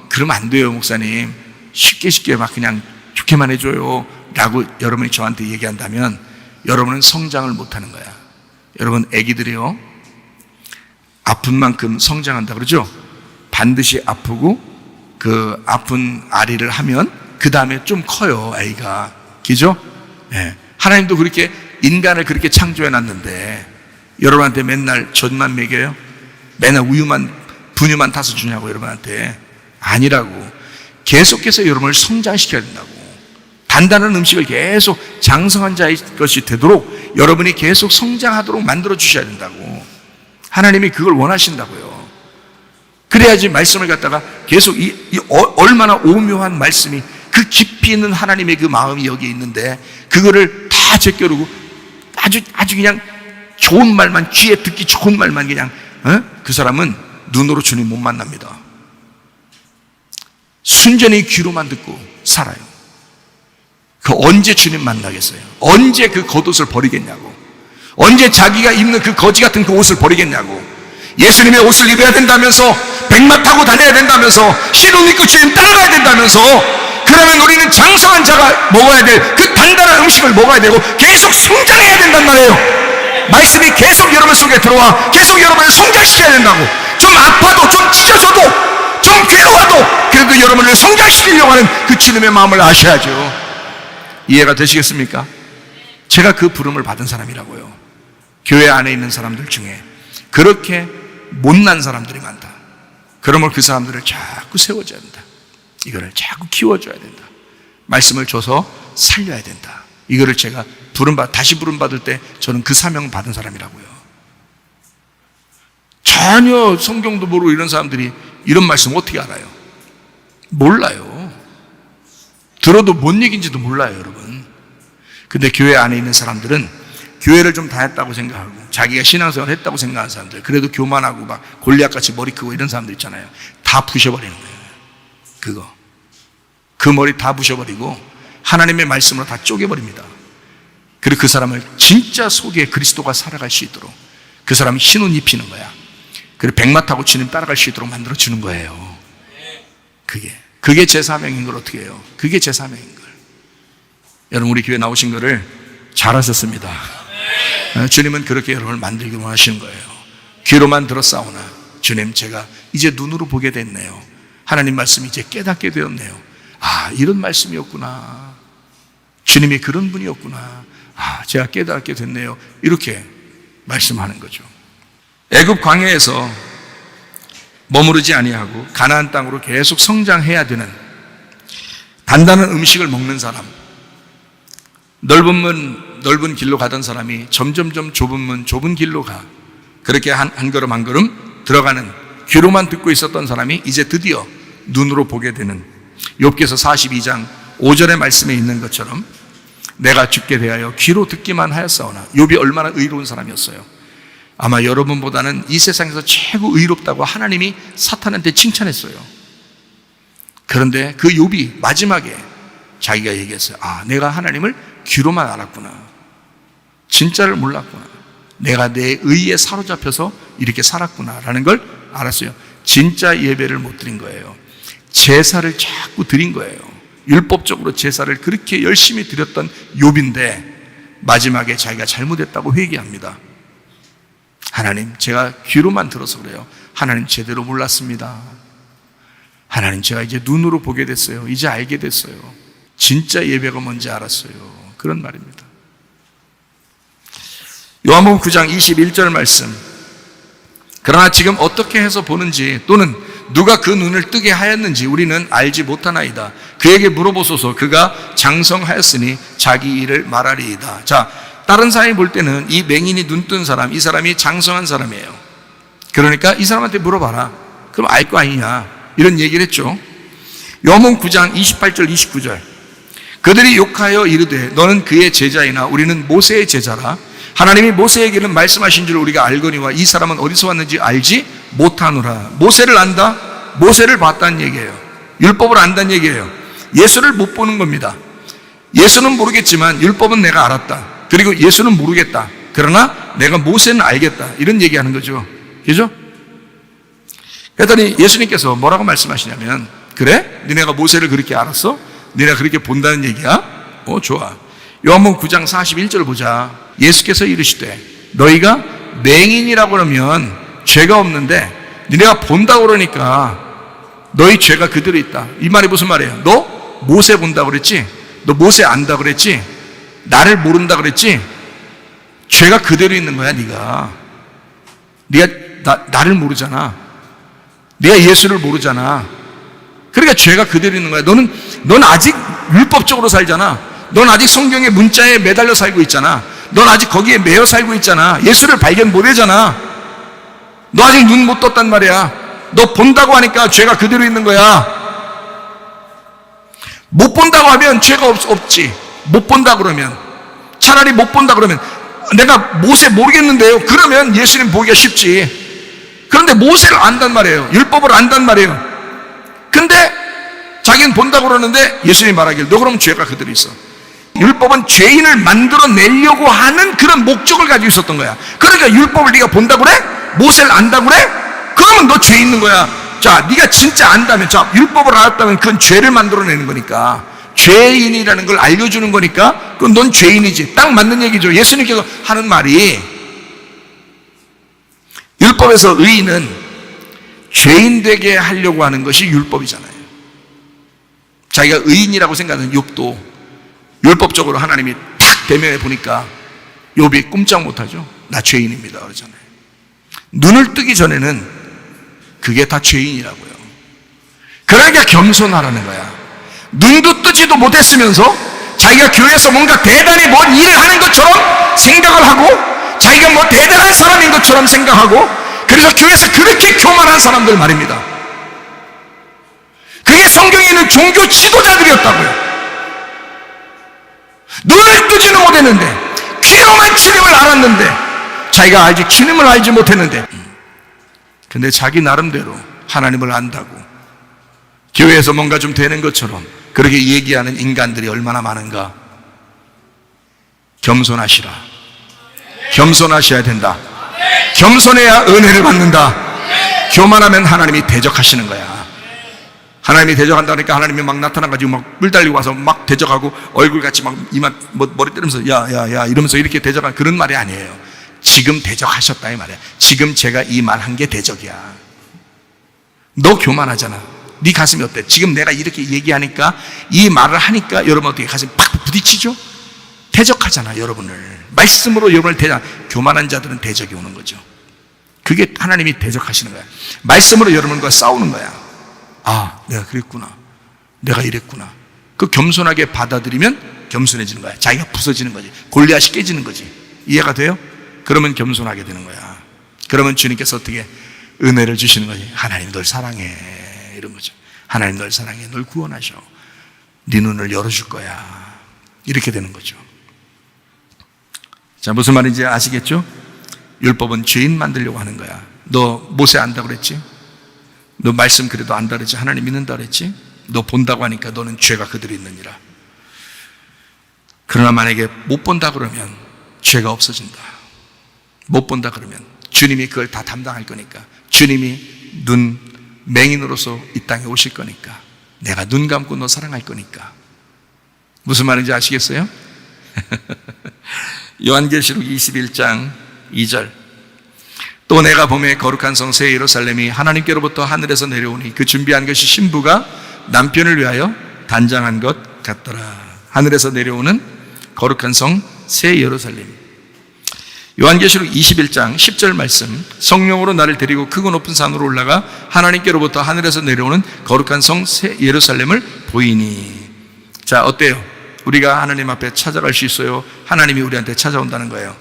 그러면 안 돼요. 목사님, 쉽게 막 그냥 좋게만 해줘요 라고 여러분이 저한테 얘기한다면 여러분은 성장을 못하는 거야. 여러분, 애기들이요, 아픈 만큼 성장한다 그러죠. 반드시 아프고 그 아픈 아리를 하면 그 다음에 좀 커요, 아이가. 그죠? 네. 하나님도 그렇게 인간을 그렇게 창조해 놨는데 여러분한테 맨날 젖만 먹여요? 맨날 분유만 타서 주냐고 여러분한테? 아니라고. 계속해서 여러분을 성장시켜야 된다고. 단단한 음식을 계속 장성한 자의 것이 되도록 여러분이 계속 성장하도록 만들어 주셔야 된다고. 하나님이 그걸 원하신다고요. 그래야지 말씀을 갖다가 계속 얼마나 오묘한 말씀이, 그 깊이 있는 하나님의 그 마음이 여기 있는데 그거를 다 제껴두고 아주 그냥 좋은 말만, 귀에 듣기 좋은 말만 그냥 그 사람은 눈으로 주님 못 만납니다. 순전히 귀로만 듣고 살아요. 그 언제 주님 만나겠어요? 언제 그 겉옷을 버리겠냐고. 언제 자기가 입는 그 거지 같은 그 옷을 버리겠냐고. 예수님의 옷을 입어야 된다면서, 백마 타고 다녀야 된다면서, 흰옷 입고 주님 따라가야 된다면서, 그러면 우리는 장성한 자가 먹어야 될 그 단단한 음식을 먹어야 되고 계속 성장해야 된단 말이에요. 말씀이 계속 여러분 속에 들어와 계속 여러분을 성장시켜야 된다고. 좀 아파도, 좀 찢어져도, 좀 괴로워도 그래도 여러분을 성장시키려고 하는 그 주님의 마음을 아셔야죠. 이해가 되시겠습니까? 제가 그 부름을 받은 사람이라고요. 교회 안에 있는 사람들 중에 그렇게 못난 사람들이 많다. 그러면 그 사람들을 자꾸 세워줘야 된다. 이거를 자꾸 키워줘야 된다. 말씀을 줘서 살려야 된다. 이거를 제가 다시 부름받을 때 저는 그 사명을 받은 사람이라고요. 전혀 성경도 모르고 이런 사람들이 이런 말씀 어떻게 알아요? 몰라요. 들어도 뭔 얘기인지도 몰라요, 여러분. 근데 교회 안에 있는 사람들은 교회를 좀 다녔다고 생각하고 자기가 신앙생활을 했다고 생각하는 사람들, 그래도 교만하고 막 골리앗같이 머리 크고 이런 사람들 있잖아요. 다 부셔버리는 거예요. 그 머리 다 부셔버리고 하나님의 말씀으로 다 쪼개버립니다. 그리고 그 사람을 진짜 속에 그리스도가 살아갈 수 있도록 그 사람이 신혼 입히는 거야. 그리고 백마 타고 주님 따라갈 수 있도록 만들어주는 거예요. 그게 제 사명인 걸 어떻게 해요? 그게 제 사명인 걸. 여러분, 우리 교회 나오신 거를 잘하셨습니다. 주님은 그렇게 여러분을 만들기 원하시는 거예요. 귀로만 들었사오나 주님, 제가 이제 눈으로 보게 됐네요. 하나님 말씀이 이제 깨닫게 되었네요. 아, 이런 말씀이었구나. 주님이 그런 분이었구나. 아, 제가 깨닫게 됐네요. 이렇게 말씀하는 거죠. 애굽 광야에서 머무르지 아니하고 가나안 땅으로 계속 성장해야 되는 단단한 음식을 먹는 사람, 넓은 길로 가던 사람이 점점점 좁은 길로 가. 그렇게 한 걸음 한 걸음 들어가는, 귀로만 듣고 있었던 사람이 이제 드디어 눈으로 보게 되는, 욥기서 42장 5절의 말씀에 있는 것처럼 내가 죽게 대하여 귀로 듣기만 하였사오나. 욥이 얼마나 의로운 사람이었어요. 아마 여러분보다는 이 세상에서 최고 의롭다고 하나님이 사탄한테 칭찬했어요. 그런데 그 욥이 마지막에 자기가 얘기했어요. 아, 내가 하나님을 귀로만 알았구나. 진짜를 몰랐구나. 내가 내 의에 사로잡혀서 이렇게 살았구나 라는 걸 알았어요. 진짜 예배를 못 드린 거예요. 제사를 자꾸 드린 거예요. 율법적으로 제사를 그렇게 열심히 드렸던 욥인데 마지막에 자기가 잘못했다고 회개합니다. 하나님, 제가 귀로만 들어서 그래요. 하나님, 제대로 몰랐습니다. 하나님, 제가 이제 눈으로 보게 됐어요. 이제 알게 됐어요. 진짜 예배가 뭔지 알았어요. 그런 말입니다. 요한복음 9장 21절 말씀. 그러나 지금 어떻게 해서 보는지 또는 누가 그 눈을 뜨게 하였는지 우리는 알지 못하나이다. 그에게 물어보소서. 그가 장성하였으니 자기 일을 말하리이다. 자, 다른 사람이 볼 때는 이 맹인이 눈 뜬 사람, 이 사람이 장성한 사람이에요. 그러니까 이 사람한테 물어봐라. 그럼 알 거 아니냐, 이런 얘기를 했죠. 요한복음 9장 28절 29절. 그들이 욕하여 이르되 너는 그의 제자이나 우리는 모세의 제자라. 하나님이 모세에게는 말씀하신 줄 우리가 알거니와 이 사람은 어디서 왔는지 알지 못하노라. 모세를 안다? 모세를 봤다는 얘기예요. 율법을 안다는 얘기예요. 예수를 못 보는 겁니다. 예수는 모르겠지만 율법은 내가 알았다. 그리고 예수는 모르겠다. 그러나 내가 모세는 알겠다. 이런 얘기하는 거죠. 그죠? 그랬더니 예수님께서 뭐라고 말씀하시냐면, 그래? 니네가 모세를 그렇게 알았어? 니네가 그렇게 본다는 얘기야? 좋아. 요한복음 9장 41절 보자. 예수께서 이르시되 너희가 맹인이라고 그러면 죄가 없는데 니네가 본다고 그러니까 너희 죄가 그대로 있다. 이 말이 무슨 말이에요? 너 모세 본다고 그랬지? 너 모세 안다 그랬지? 나를 모른다 그랬지? 죄가 그대로 있는 거야. 네가 나를 모르잖아. 네가 예수를 모르잖아. 그러니까 죄가 그대로 있는 거야. 넌 아직 율법적으로 살잖아. 넌 아직 성경의 문자에 매달려 살고 있잖아. 넌 아직 거기에 매여 살고 있잖아. 예수를 발견 못 하잖아. 너 아직 눈 못 떴단 말이야. 너 본다고 하니까 죄가 그대로 있는 거야. 못 본다고 하면 죄가 없지. 못 본다 그러면, 차라리 못 본다 그러면, 내가 모세 모르겠는데요, 그러면 예수님 보기가 쉽지. 그런데 모세를 안단 말이에요. 율법을 안단 말이에요. 근데 자기는 본다고 그러는데 예수님이 말하길 너 그럼 죄가 그대로 있어. 율법은 죄인을 만들어내려고 하는 그런 목적을 가지고 있었던 거야. 그러니까 율법을 네가 본다고 그래? 모세를 안다고 그래? 그러면 너 죄 있는 거야. 자, 네가 진짜 안다면, 자, 율법을 알았다면 그건 죄를 만들어내는 거니까, 죄인이라는 걸 알려주는 거니까 그건 넌 죄인이지. 딱 맞는 얘기죠. 예수님께서 하는 말이, 율법에서 의인은 죄인 되게 하려고 하는 것이 율법이잖아요. 자기가 의인이라고 생각하는 욥도 율법적으로 하나님이 탁 대면해 보니까 욥이 꼼짝 못하죠. 나 죄인입니다 그러잖아요. 눈을 뜨기 전에는 그게 다 죄인이라고요. 그러니까 겸손하라는 거야. 눈도 뜨지도 못했으면서 자기가 교회에서 뭔가 대단히 뭔 일을 하는 것처럼 생각을 하고, 자기가 뭐 대단한 사람인 것처럼 생각하고, 그래서 교회에서 그렇게 교만한 사람들 말입니다. 그게 성경에 있는 종교 지도자들이었다고요. 눈을 뜨지는 됐는데, 귀로만 주님을 알았는데, 자기가 아직 주님을 알지 못했는데, 근데 자기 나름대로 하나님을 안다고 교회에서 뭔가 좀 되는 것처럼 그렇게 얘기하는 인간들이 얼마나 많은가. 겸손하시라. 겸손하셔야 된다. 겸손해야 은혜를 받는다. 교만하면 하나님이 대적하시는 거야. 하나님이 대적한다니까 하나님이 막 나타나가지고 막 뿔 달리고 와서 막 대적하고 얼굴같이 막 이만 머리 때리면서 야 이러면서 이렇게 대적한 그런 말이 아니에요. 지금 대적하셨다 이 말이야. 지금 제가 이 말 한 게 대적이야. 너 교만하잖아. 네 가슴이 어때? 지금 내가 이렇게 얘기하니까, 이 말을 하니까 여러분 어떻게 가슴이 팍 부딪히죠? 대적하잖아. 여러분을 말씀으로 여러분을 교만한 자들은 대적이 오는 거죠. 그게 하나님이 대적하시는 거야. 말씀으로 여러분과 싸우는 거야. 아, 내가 그랬구나. 내가 이랬구나. 그 겸손하게 받아들이면 겸손해지는 거야. 자기가 부서지는 거지. 골리앗이 깨지는 거지. 이해가 돼요? 그러면 겸손하게 되는 거야. 그러면 주님께서 어떻게 은혜를 주시는 거지. 하나님 널 사랑해, 이런 거죠. 하나님 널 사랑해, 널 구원하셔, 네 눈을 열어줄 거야, 이렇게 되는 거죠. 자, 무슨 말인지 아시겠죠? 율법은 죄인 만들려고 하는 거야. 너 모세 안다고 그랬지? 너 말씀 그래도 안다 그랬지? 하나님 믿는다 그랬지? 너 본다고 하니까 너는 죄가 그대로 있느니라. 그러나 만약에 못 본다 그러면 죄가 없어진다. 못 본다 그러면 주님이 그걸 다 담당할 거니까, 주님이 눈 맹인으로서 이 땅에 오실 거니까, 내가 눈 감고 너 사랑할 거니까. 무슨 말인지 아시겠어요? 요한계시록 21장 2절. 또 내가 보매 거룩한 성 새 예루살렘이 하나님께로부터 하늘에서 내려오니 그 준비한 것이 신부가 남편을 위하여 단장한 것 같더라. 하늘에서 내려오는 거룩한 성 새 예루살렘. 요한계시록 21장 10절 말씀. 성령으로 나를 데리고 크고 높은 산으로 올라가 하나님께로부터 하늘에서 내려오는 거룩한 성 새 예루살렘을 보이니. 자, 어때요? 우리가 하나님 앞에 찾아갈 수 있어요? 하나님이 우리한테 찾아온다는 거예요.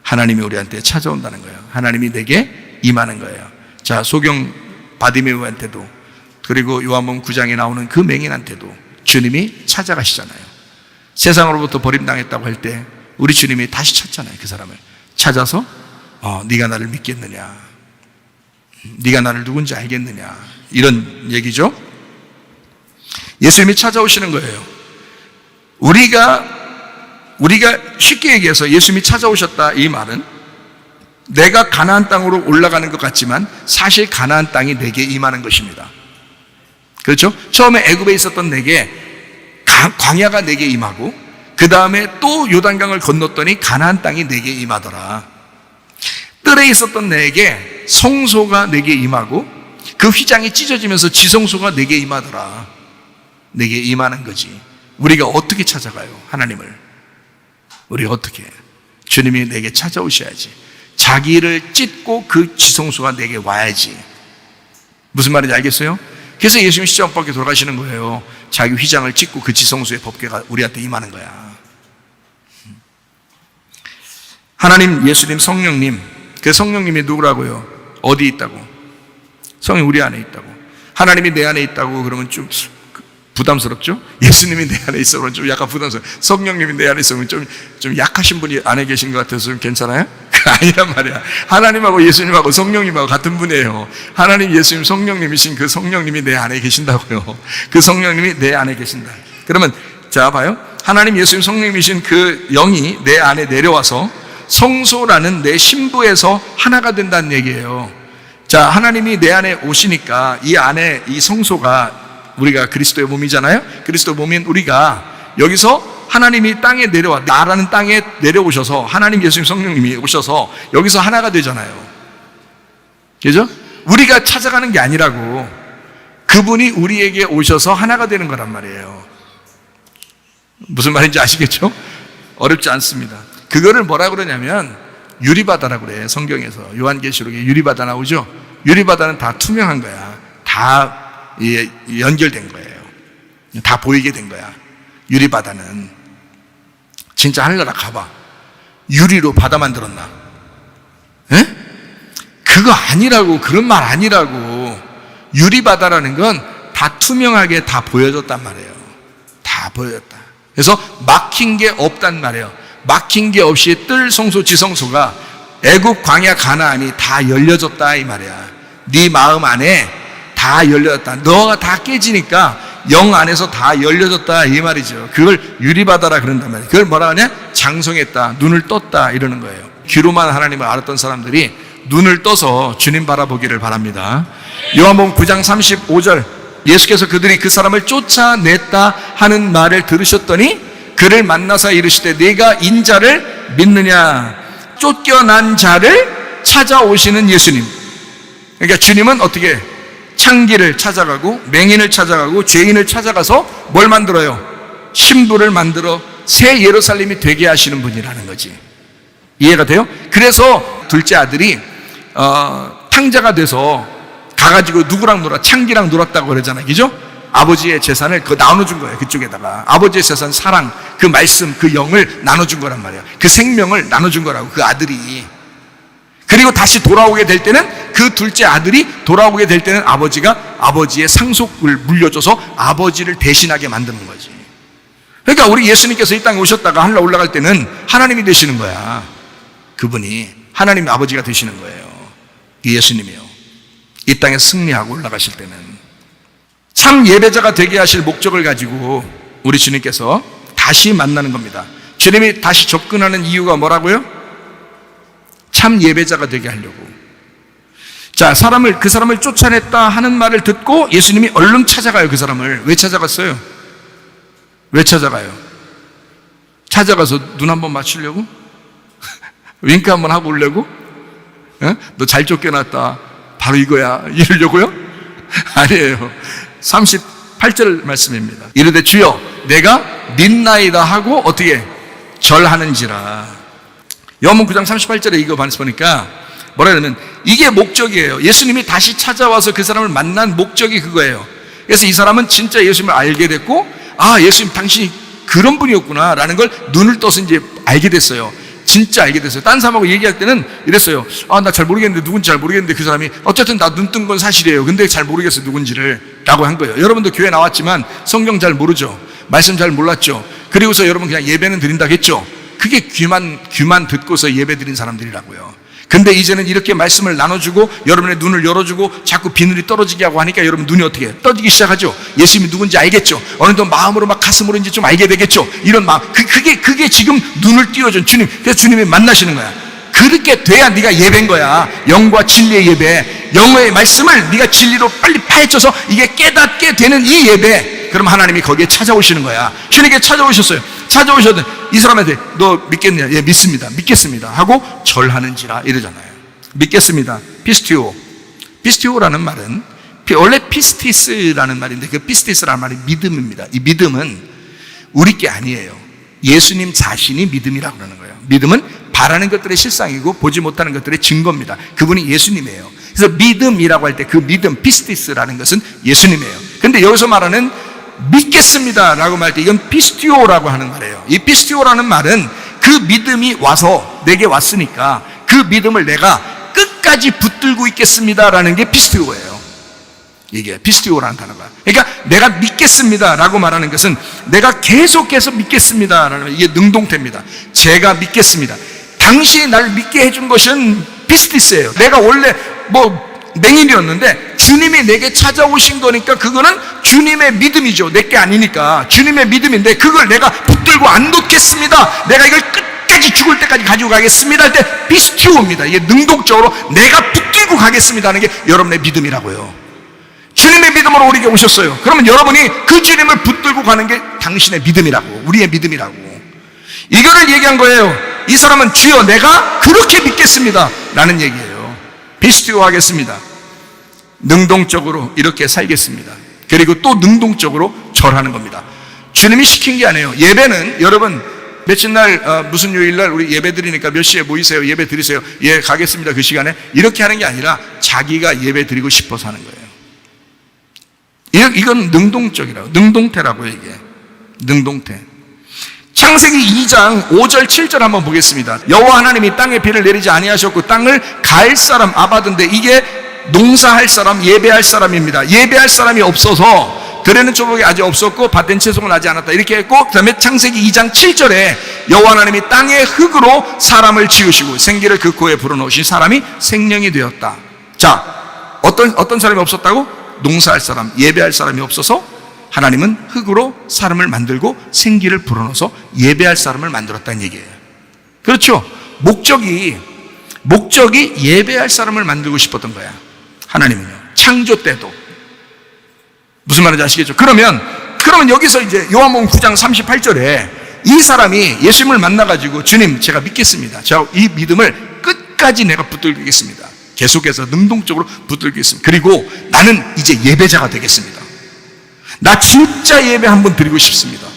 하나님이 우리한테 찾아온다는 거예요. 하나님이 내게 임하는 거예요. 자, 소경 바디메우한테도, 그리고 요한복음 9장에 나오는 그 맹인한테도 주님이 찾아가시잖아요. 세상으로부터 버림당했다고 할 때 우리 주님이 다시 찾잖아요. 그 사람을 찾아서 네가 나를 믿겠느냐, 네가 나를 누군지 알겠느냐, 이런 얘기죠. 예수님이 찾아오시는 거예요. 우리가 쉽게 얘기해서 예수님이 찾아오셨다, 이 말은 내가 가나안 땅으로 올라가는 것 같지만 사실 가나안 땅이 내게 임하는 것입니다. 그렇죠? 처음에 애굽에 있었던 내게 광야가 내게 임하고, 그 다음에 또 요단강을 건넜더니 가나안 땅이 내게 임하더라. 뜰에 있었던 내게 성소가 내게 임하고, 그 휘장이 찢어지면서 지성소가 내게 임하더라. 내게 임하는 거지. 우리가 어떻게 찾아가요? 하나님을. 우리가 어떻게? 주님이 내게 찾아오셔야지. 자기를 찢고 그 지성소가 내게 와야지. 무슨 말인지 알겠어요? 그래서 예수님이 십자가 돌아가시는 거예요. 자기 휘장을 찢고 그 지성소의 법궤가 우리한테 임하는 거야. 하나님, 예수님, 성령님. 그 성령님이 누구라고요? 어디 있다고? 성령 우리 안에 있다고. 하나님이 내 안에 있다고 그러면 좀 부담스럽죠? 예수님이 내 안에 있어 그러면 좀 약간 부담스러워. 성령님이 내 안에 있으면 좀 약하신 분이 안에 계신 것 같아서 좀 괜찮아요? 그거 아니란 말이야. 하나님하고 예수님하고 성령님하고 같은 분이에요. 하나님, 예수님, 성령님이신 그 성령님이 내 안에 계신다고요. 그 성령님이 내 안에 계신다. 그러면 자, 봐요. 하나님, 예수님, 성령님이신 그 영이 내 안에 내려와서 성소라는 내 신부에서 하나가 된다는 얘기예요. 자, 하나님이 내 안에 오시니까 이 안에 이 성소가, 우리가 그리스도의 몸이잖아요. 그리스도의 몸인 우리가 여기서 하나님이 땅에 내려와, 나라는 땅에 내려오셔서 하나님, 예수님, 성령님이 오셔서 여기서 하나가 되잖아요. 그죠? 우리가 찾아가는 게 아니라고, 그분이 우리에게 오셔서 하나가 되는 거란 말이에요. 무슨 말인지 아시겠죠? 어렵지 않습니다. 그거를 뭐라 그러냐면 유리바다라고 그래. 성경에서 요한계시록에 유리바다 나오죠? 유리바다는 다 투명한 거야. 다 연결된 거예요. 다 보이게 된 거야. 유리바다는. 진짜 하늘나라 가봐. 유리로 바다 만들었나? 에? 그거 아니라고. 그런 말 아니라고. 유리바다라는 건 다 투명하게 다 보여줬단 말이에요. 다 보여줬다. 그래서 막힌 게 없단 말이에요. 막힌 게 없이 뜰 성소 지성소가 애굽 광야 가나안이 다 열려졌다 이 말이야. 네 마음 안에 다 열려졌다. 너가 다 깨지니까 영 안에서 다 열려졌다 이 말이죠. 그걸 유리바다라 그런단 말이에요. 그걸 뭐라 하냐? 장성했다, 눈을 떴다 이러는 거예요. 귀로만 하나님을 알았던 사람들이 눈을 떠서 주님 바라보기를 바랍니다. 요한복음 9장 35절, 예수께서 그들이 그 사람을 쫓아냈다 하는 말을 들으셨더니 그를 만나서 이르시되 네가 인자를 믿느냐. 쫓겨난 자를 찾아오시는 예수님. 그러니까 주님은 어떻게 창기를 찾아가고 맹인을 찾아가고 죄인을 찾아가서 뭘 만들어요? 신부를 만들어 새 예루살렘이 되게 하시는 분이라는 거지. 이해가 돼요? 그래서 둘째 아들이 탕자가 돼서 가가지고 누구랑 놀아? 창기랑 놀았다고 그러잖아요. 그죠? 아버지의 재산을 그 나눠준 거예요. 그쪽에다가 아버지의 재산, 사랑, 그 말씀, 그 영을 나눠준 거란 말이에요. 그 생명을 나눠준 거라고, 그 아들이. 그리고 다시 돌아오게 될 때는, 그 둘째 아들이 돌아오게 될 때는 아버지가 아버지의 상속을 물려줘서 아버지를 대신하게 만드는 거지. 그러니까 우리 예수님께서 이 땅에 오셨다가 하늘로 올라갈 때는 하나님이 되시는 거야. 그분이 하나님의 아버지가 되시는 거예요. 이 예수님이요. 이 땅에 승리하고 올라가실 때는 참 예배자가 되게 하실 목적을 가지고 우리 주님께서 다시 만나는 겁니다. 주님이 다시 접근하는 이유가 뭐라고요? 참 예배자가 되게 하려고. 자, 그 사람을 쫓아냈다 하는 말을 듣고 예수님이 얼른 찾아가요. 그 사람을. 왜 찾아갔어요? 왜 찾아가요? 찾아가서 눈 한번 맞추려고? 윙크 한번 하고 오려고? 너 잘 쫓겨났다, 바로 이거야, 이러려고요? 아니에요. 38절 말씀입니다. 이르되 주여 내가 믿나이다 하고 어떻게 절하는지라. 요한복음 9장 38절에 이거 보니까 뭐라 그러면 이게 목적이에요. 예수님이 다시 찾아와서 그 사람을 만난 목적이 그거예요. 그래서 이 사람은 진짜 예수님을 알게 됐고, 아, 예수님 당신이 그런 분이었구나 라는 걸 눈을 떠서 이제 알게 됐어요. 진짜 알게 됐어요. 딴 사람하고 얘기할 때는 이랬어요. 아, 나 잘 모르겠는데, 누군지 잘 모르겠는데, 그 사람이 어쨌든 나 눈 뜬 건 사실이에요. 근데 잘 모르겠어요, 누군지를 라고 한 거예요. 여러분도 교회 나왔지만 성경 잘 모르죠. 말씀 잘 몰랐죠. 그리고서 여러분 그냥 예배는 드린다고 했죠. 그게 귀만 듣고서 예배 드린 사람들이라고요. 근데 이제는 이렇게 말씀을 나눠주고 여러분의 눈을 열어주고 자꾸 비늘이 떨어지게 하고 하니까 여러분 눈이 어떻게 떠지기 시작하죠. 예수님이 누군지 알겠죠. 어느덧 마음으로 막 가슴으로 이제 좀 알게 되겠죠. 이런 마음, 그게 지금 눈을 띄워준 주님. 그래서 주님이 만나시는 거야. 그렇게 돼야 네가 예배인 거야. 영과 진리의 예배, 영의 말씀을 네가 진리로 빨리 파헤쳐서 이게 깨닫게 되는 이 예배. 그럼 하나님이 거기에 찾아오시는 거야. 주님께 찾아오셨어요. 찾아오셨는데 이 사람한테 너 믿겠냐? 예, 믿습니다. 믿겠습니다 하고 절하는지라 이러잖아요. 믿겠습니다. 피스티오라는 말은 원래 피스티스라는 말인데 그 피스티스라는 말이 믿음입니다. 이 믿음은 우리 게 아니에요. 예수님 자신이 믿음이라고 그러는 거예요. 믿음은 바라는 것들의 실상이고 보지 못하는 것들의 증거입니다. 그분이 예수님이에요. 그래서 믿음이라고 할 때 그 믿음, 피스티스라는 것은 예수님이에요. 근데 여기서 말하는 믿겠습니다 라고 말할 때 이건 피스티오라고 하는 말이에요. 이 피스티오라는 말은 그 믿음이 와서 내게 왔으니까 그 믿음을 내가 끝까지 붙들고 있겠습니다 라는 게 피스티오예요. 이게 피스티오라는 단어가. 그러니까 내가 믿겠습니다 라고 말하는 것은 내가 계속해서 믿겠습니다 라는, 이게 능동태입니다. 제가 믿겠습니다. 당신이 날 믿게 해준 것은 피스티스예요. 내가 원래 맹인이었는데 주님이 내게 찾아오신 거니까 그거는 주님의 믿음이죠. 내게 아니니까 주님의 믿음인데 그걸 내가 붙들고 안 놓겠습니다. 내가 이걸 끝까지 죽을 때까지 가지고 가겠습니다 할 때 피스티오입니다. 이게 능동적으로 내가 붙들고 가겠습니다 하는 게 여러분의 믿음이라고요. 주님의 믿음으로 우리에게 오셨어요. 그러면 여러분이 그 주님을 붙들고 가는 게 당신의 믿음이라고, 우리의 믿음이라고. 이거를 얘기한 거예요. 이 사람은 주여 내가 그렇게 믿겠습니다 라는 얘기예요. 피스티오 하겠습니다. 능동적으로 이렇게 살겠습니다. 그리고 또 능동적으로 절하는 겁니다. 주님이 시킨 게 아니에요. 예배는 여러분 며칠 날 무슨 요일 날 우리 예배 드리니까 몇 시에 모이세요, 예배 드리세요, 예 가겠습니다 그 시간에, 이렇게 하는 게 아니라 자기가 예배 드리고 싶어서 하는 거예요. 이건 능동적이라고, 능동태라고 이게 능동태. 창세기 2장 5절 7절 한번 보겠습니다. 여호와 하나님이 땅에 비를 내리지 아니하셨고 땅을 갈 사람 아바든데, 이게 농사할 사람, 예배할 사람입니다. 예배할 사람이 없어서 들에는 초복이 아직 없었고 밭엔 채소가 나지 않았다 이렇게 했고, 그 다음에 창세기 2장 7절에 여호와 하나님이 땅의 흙으로 사람을 지으시고 생기를 그 코에 불어넣으신 사람이 생명이 되었다. 자, 어떤 사람이 없었다고? 농사할 사람, 예배할 사람이 없어서 하나님은 흙으로 사람을 만들고 생기를 불어넣어서 예배할 사람을 만들었다는 얘기예요. 그렇죠? 목적이 예배할 사람을 만들고 싶었던 거야. 하나님은요, 창조 때도. 무슨 말인지 아시겠죠? 그러면 여기서 이제 요한복음 9장 38절에 이 사람이 예수님을 만나가지고, 주님 제가 믿겠습니다, 제가 이 믿음을 끝까지 내가 붙들겠습니다, 계속해서 능동적으로 붙들겠습니다, 그리고 나는 이제 예배자가 되겠습니다, 나 진짜 예배 한번 드리고 싶습니다,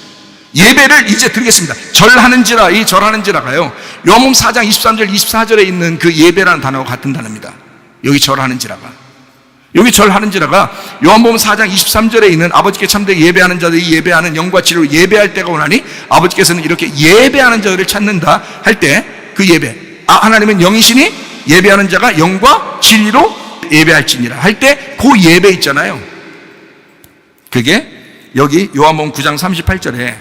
예배를 이제 드리겠습니다. 절하는지라, 이 절하는지라가요, 요한복음 4장 23절 24절에 있는 그 예배라는 단어와 같은 단어입니다. 여기 절하는지라가 요한복음 4장 23절에 있는 아버지께 참되게 예배하는 자들이 예배하는 영과 진리로 예배할 때가 오나니 아버지께서는 이렇게 예배하는 자들을 찾는다 할 때, 그 예배, 하나님은 영이시니 예배하는 자가 영과 진리로 예배할지니라 할 때 그 예배 있잖아요. 그게 여기 요한복음 9장 38절에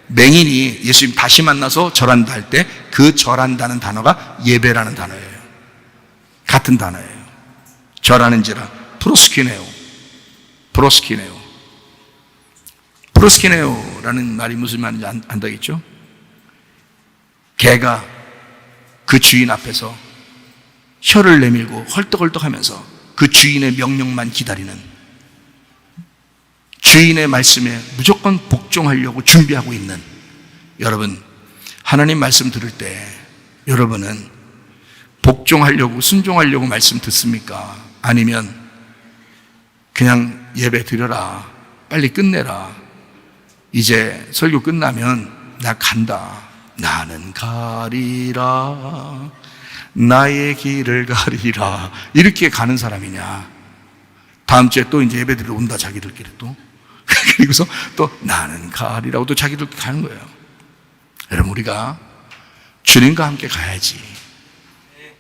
맹인이 예수님 다시 만나서 절한다 할 때 그 절한다는 단어가 예배라는 단어예요. 같은 단어예요. 절하는지라, 프로스키네오라는 말이 무슨 말인지 안다겠죠? 개가 그 주인 앞에서 혀를 내밀고 헐떡헐떡하면서 그 주인의 명령만 기다리는, 주인의 말씀에 무조건 복종하려고 준비하고 있는 여러분, 하나님 말씀 들을 때 여러분은 복종하려고, 순종하려고 말씀 듣습니까? 아니면 그냥 예배 드려라, 빨리 끝내라, 이제 설교 끝나면 나 간다, 나는 가리라, 나의 길을 가리라, 이렇게 가는 사람이냐? 다음 주에 또 이제 예배 드리러 온다, 자기들끼리 또. 그리고서 또 나는 가리라고 또 자기들끼리 가는 거예요. 여러분, 우리가 주님과 함께 가야지.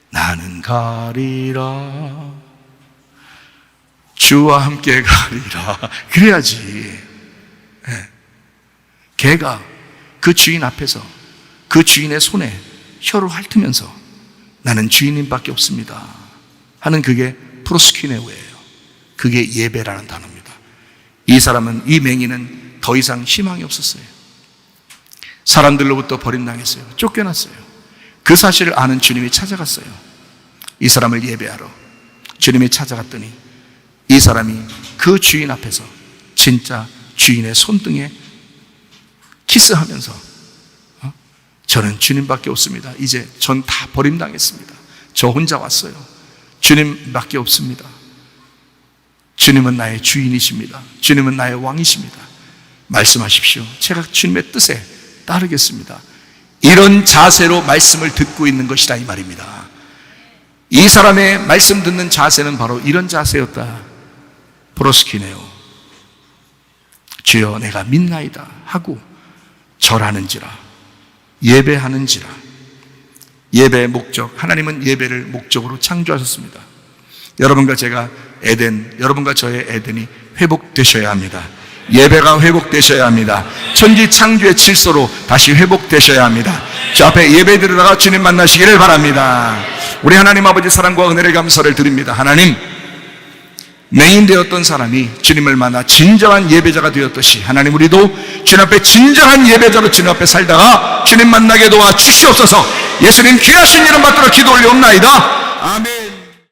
나는 가리라, 주와 함께 가리라, 그래야지. 개가 그 주인 앞에서 그 주인의 손에 혀를 핥으면서 나는 주인님밖에 없습니다 하는, 그게 프로스키네오예요. 그게 예배라는 단어입니다. 이 사람은, 이 맹인은 더 이상 희망이 없었어요. 사람들로부터 버림당했어요. 쫓겨났어요. 그 사실을 아는 주님이 찾아갔어요. 이 사람을 예배하러 주님이 찾아갔더니 이 사람이 그 주인 앞에서 진짜 주인의 손등에 키스하면서 저는 주님밖에 없습니다, 이제 전 다 버림당했습니다, 저 혼자 왔어요, 주님밖에 없습니다, 주님은 나의 주인이십니다, 주님은 나의 왕이십니다, 말씀하십시오, 제가 주님의 뜻에 따르겠습니다, 이런 자세로 말씀을 듣고 있는 것이다, 이 말입니다. 이 사람의 말씀 듣는 자세는 바로 이런 자세였다. 프로스키네오, 주여 내가 믿나이다 하고 절하는지라, 예배하는지라. 예배의 목적, 하나님은 예배를 목적으로 창조하셨습니다. 여러분과 제가 여러분과 저의 에덴이 회복되셔야 합니다. 예배가 회복되셔야 합니다. 천지 창조의 질서로 다시 회복되셔야 합니다. 저 앞에 예배 드리다가 주님 만나시기를 바랍니다. 우리 하나님 아버지 사랑과 은혜를 감사를 드립니다. 하나님, 맹인 되었던 사람이 주님을 만나 진정한 예배자가 되었듯이 하나님, 우리도 주님 앞에 진정한 예배자로 주님 앞에 살다가 주님 만나게 도와 주시옵소서. 예수님 귀하신 이름 받들어 기도 올려옵나이다. 아멘.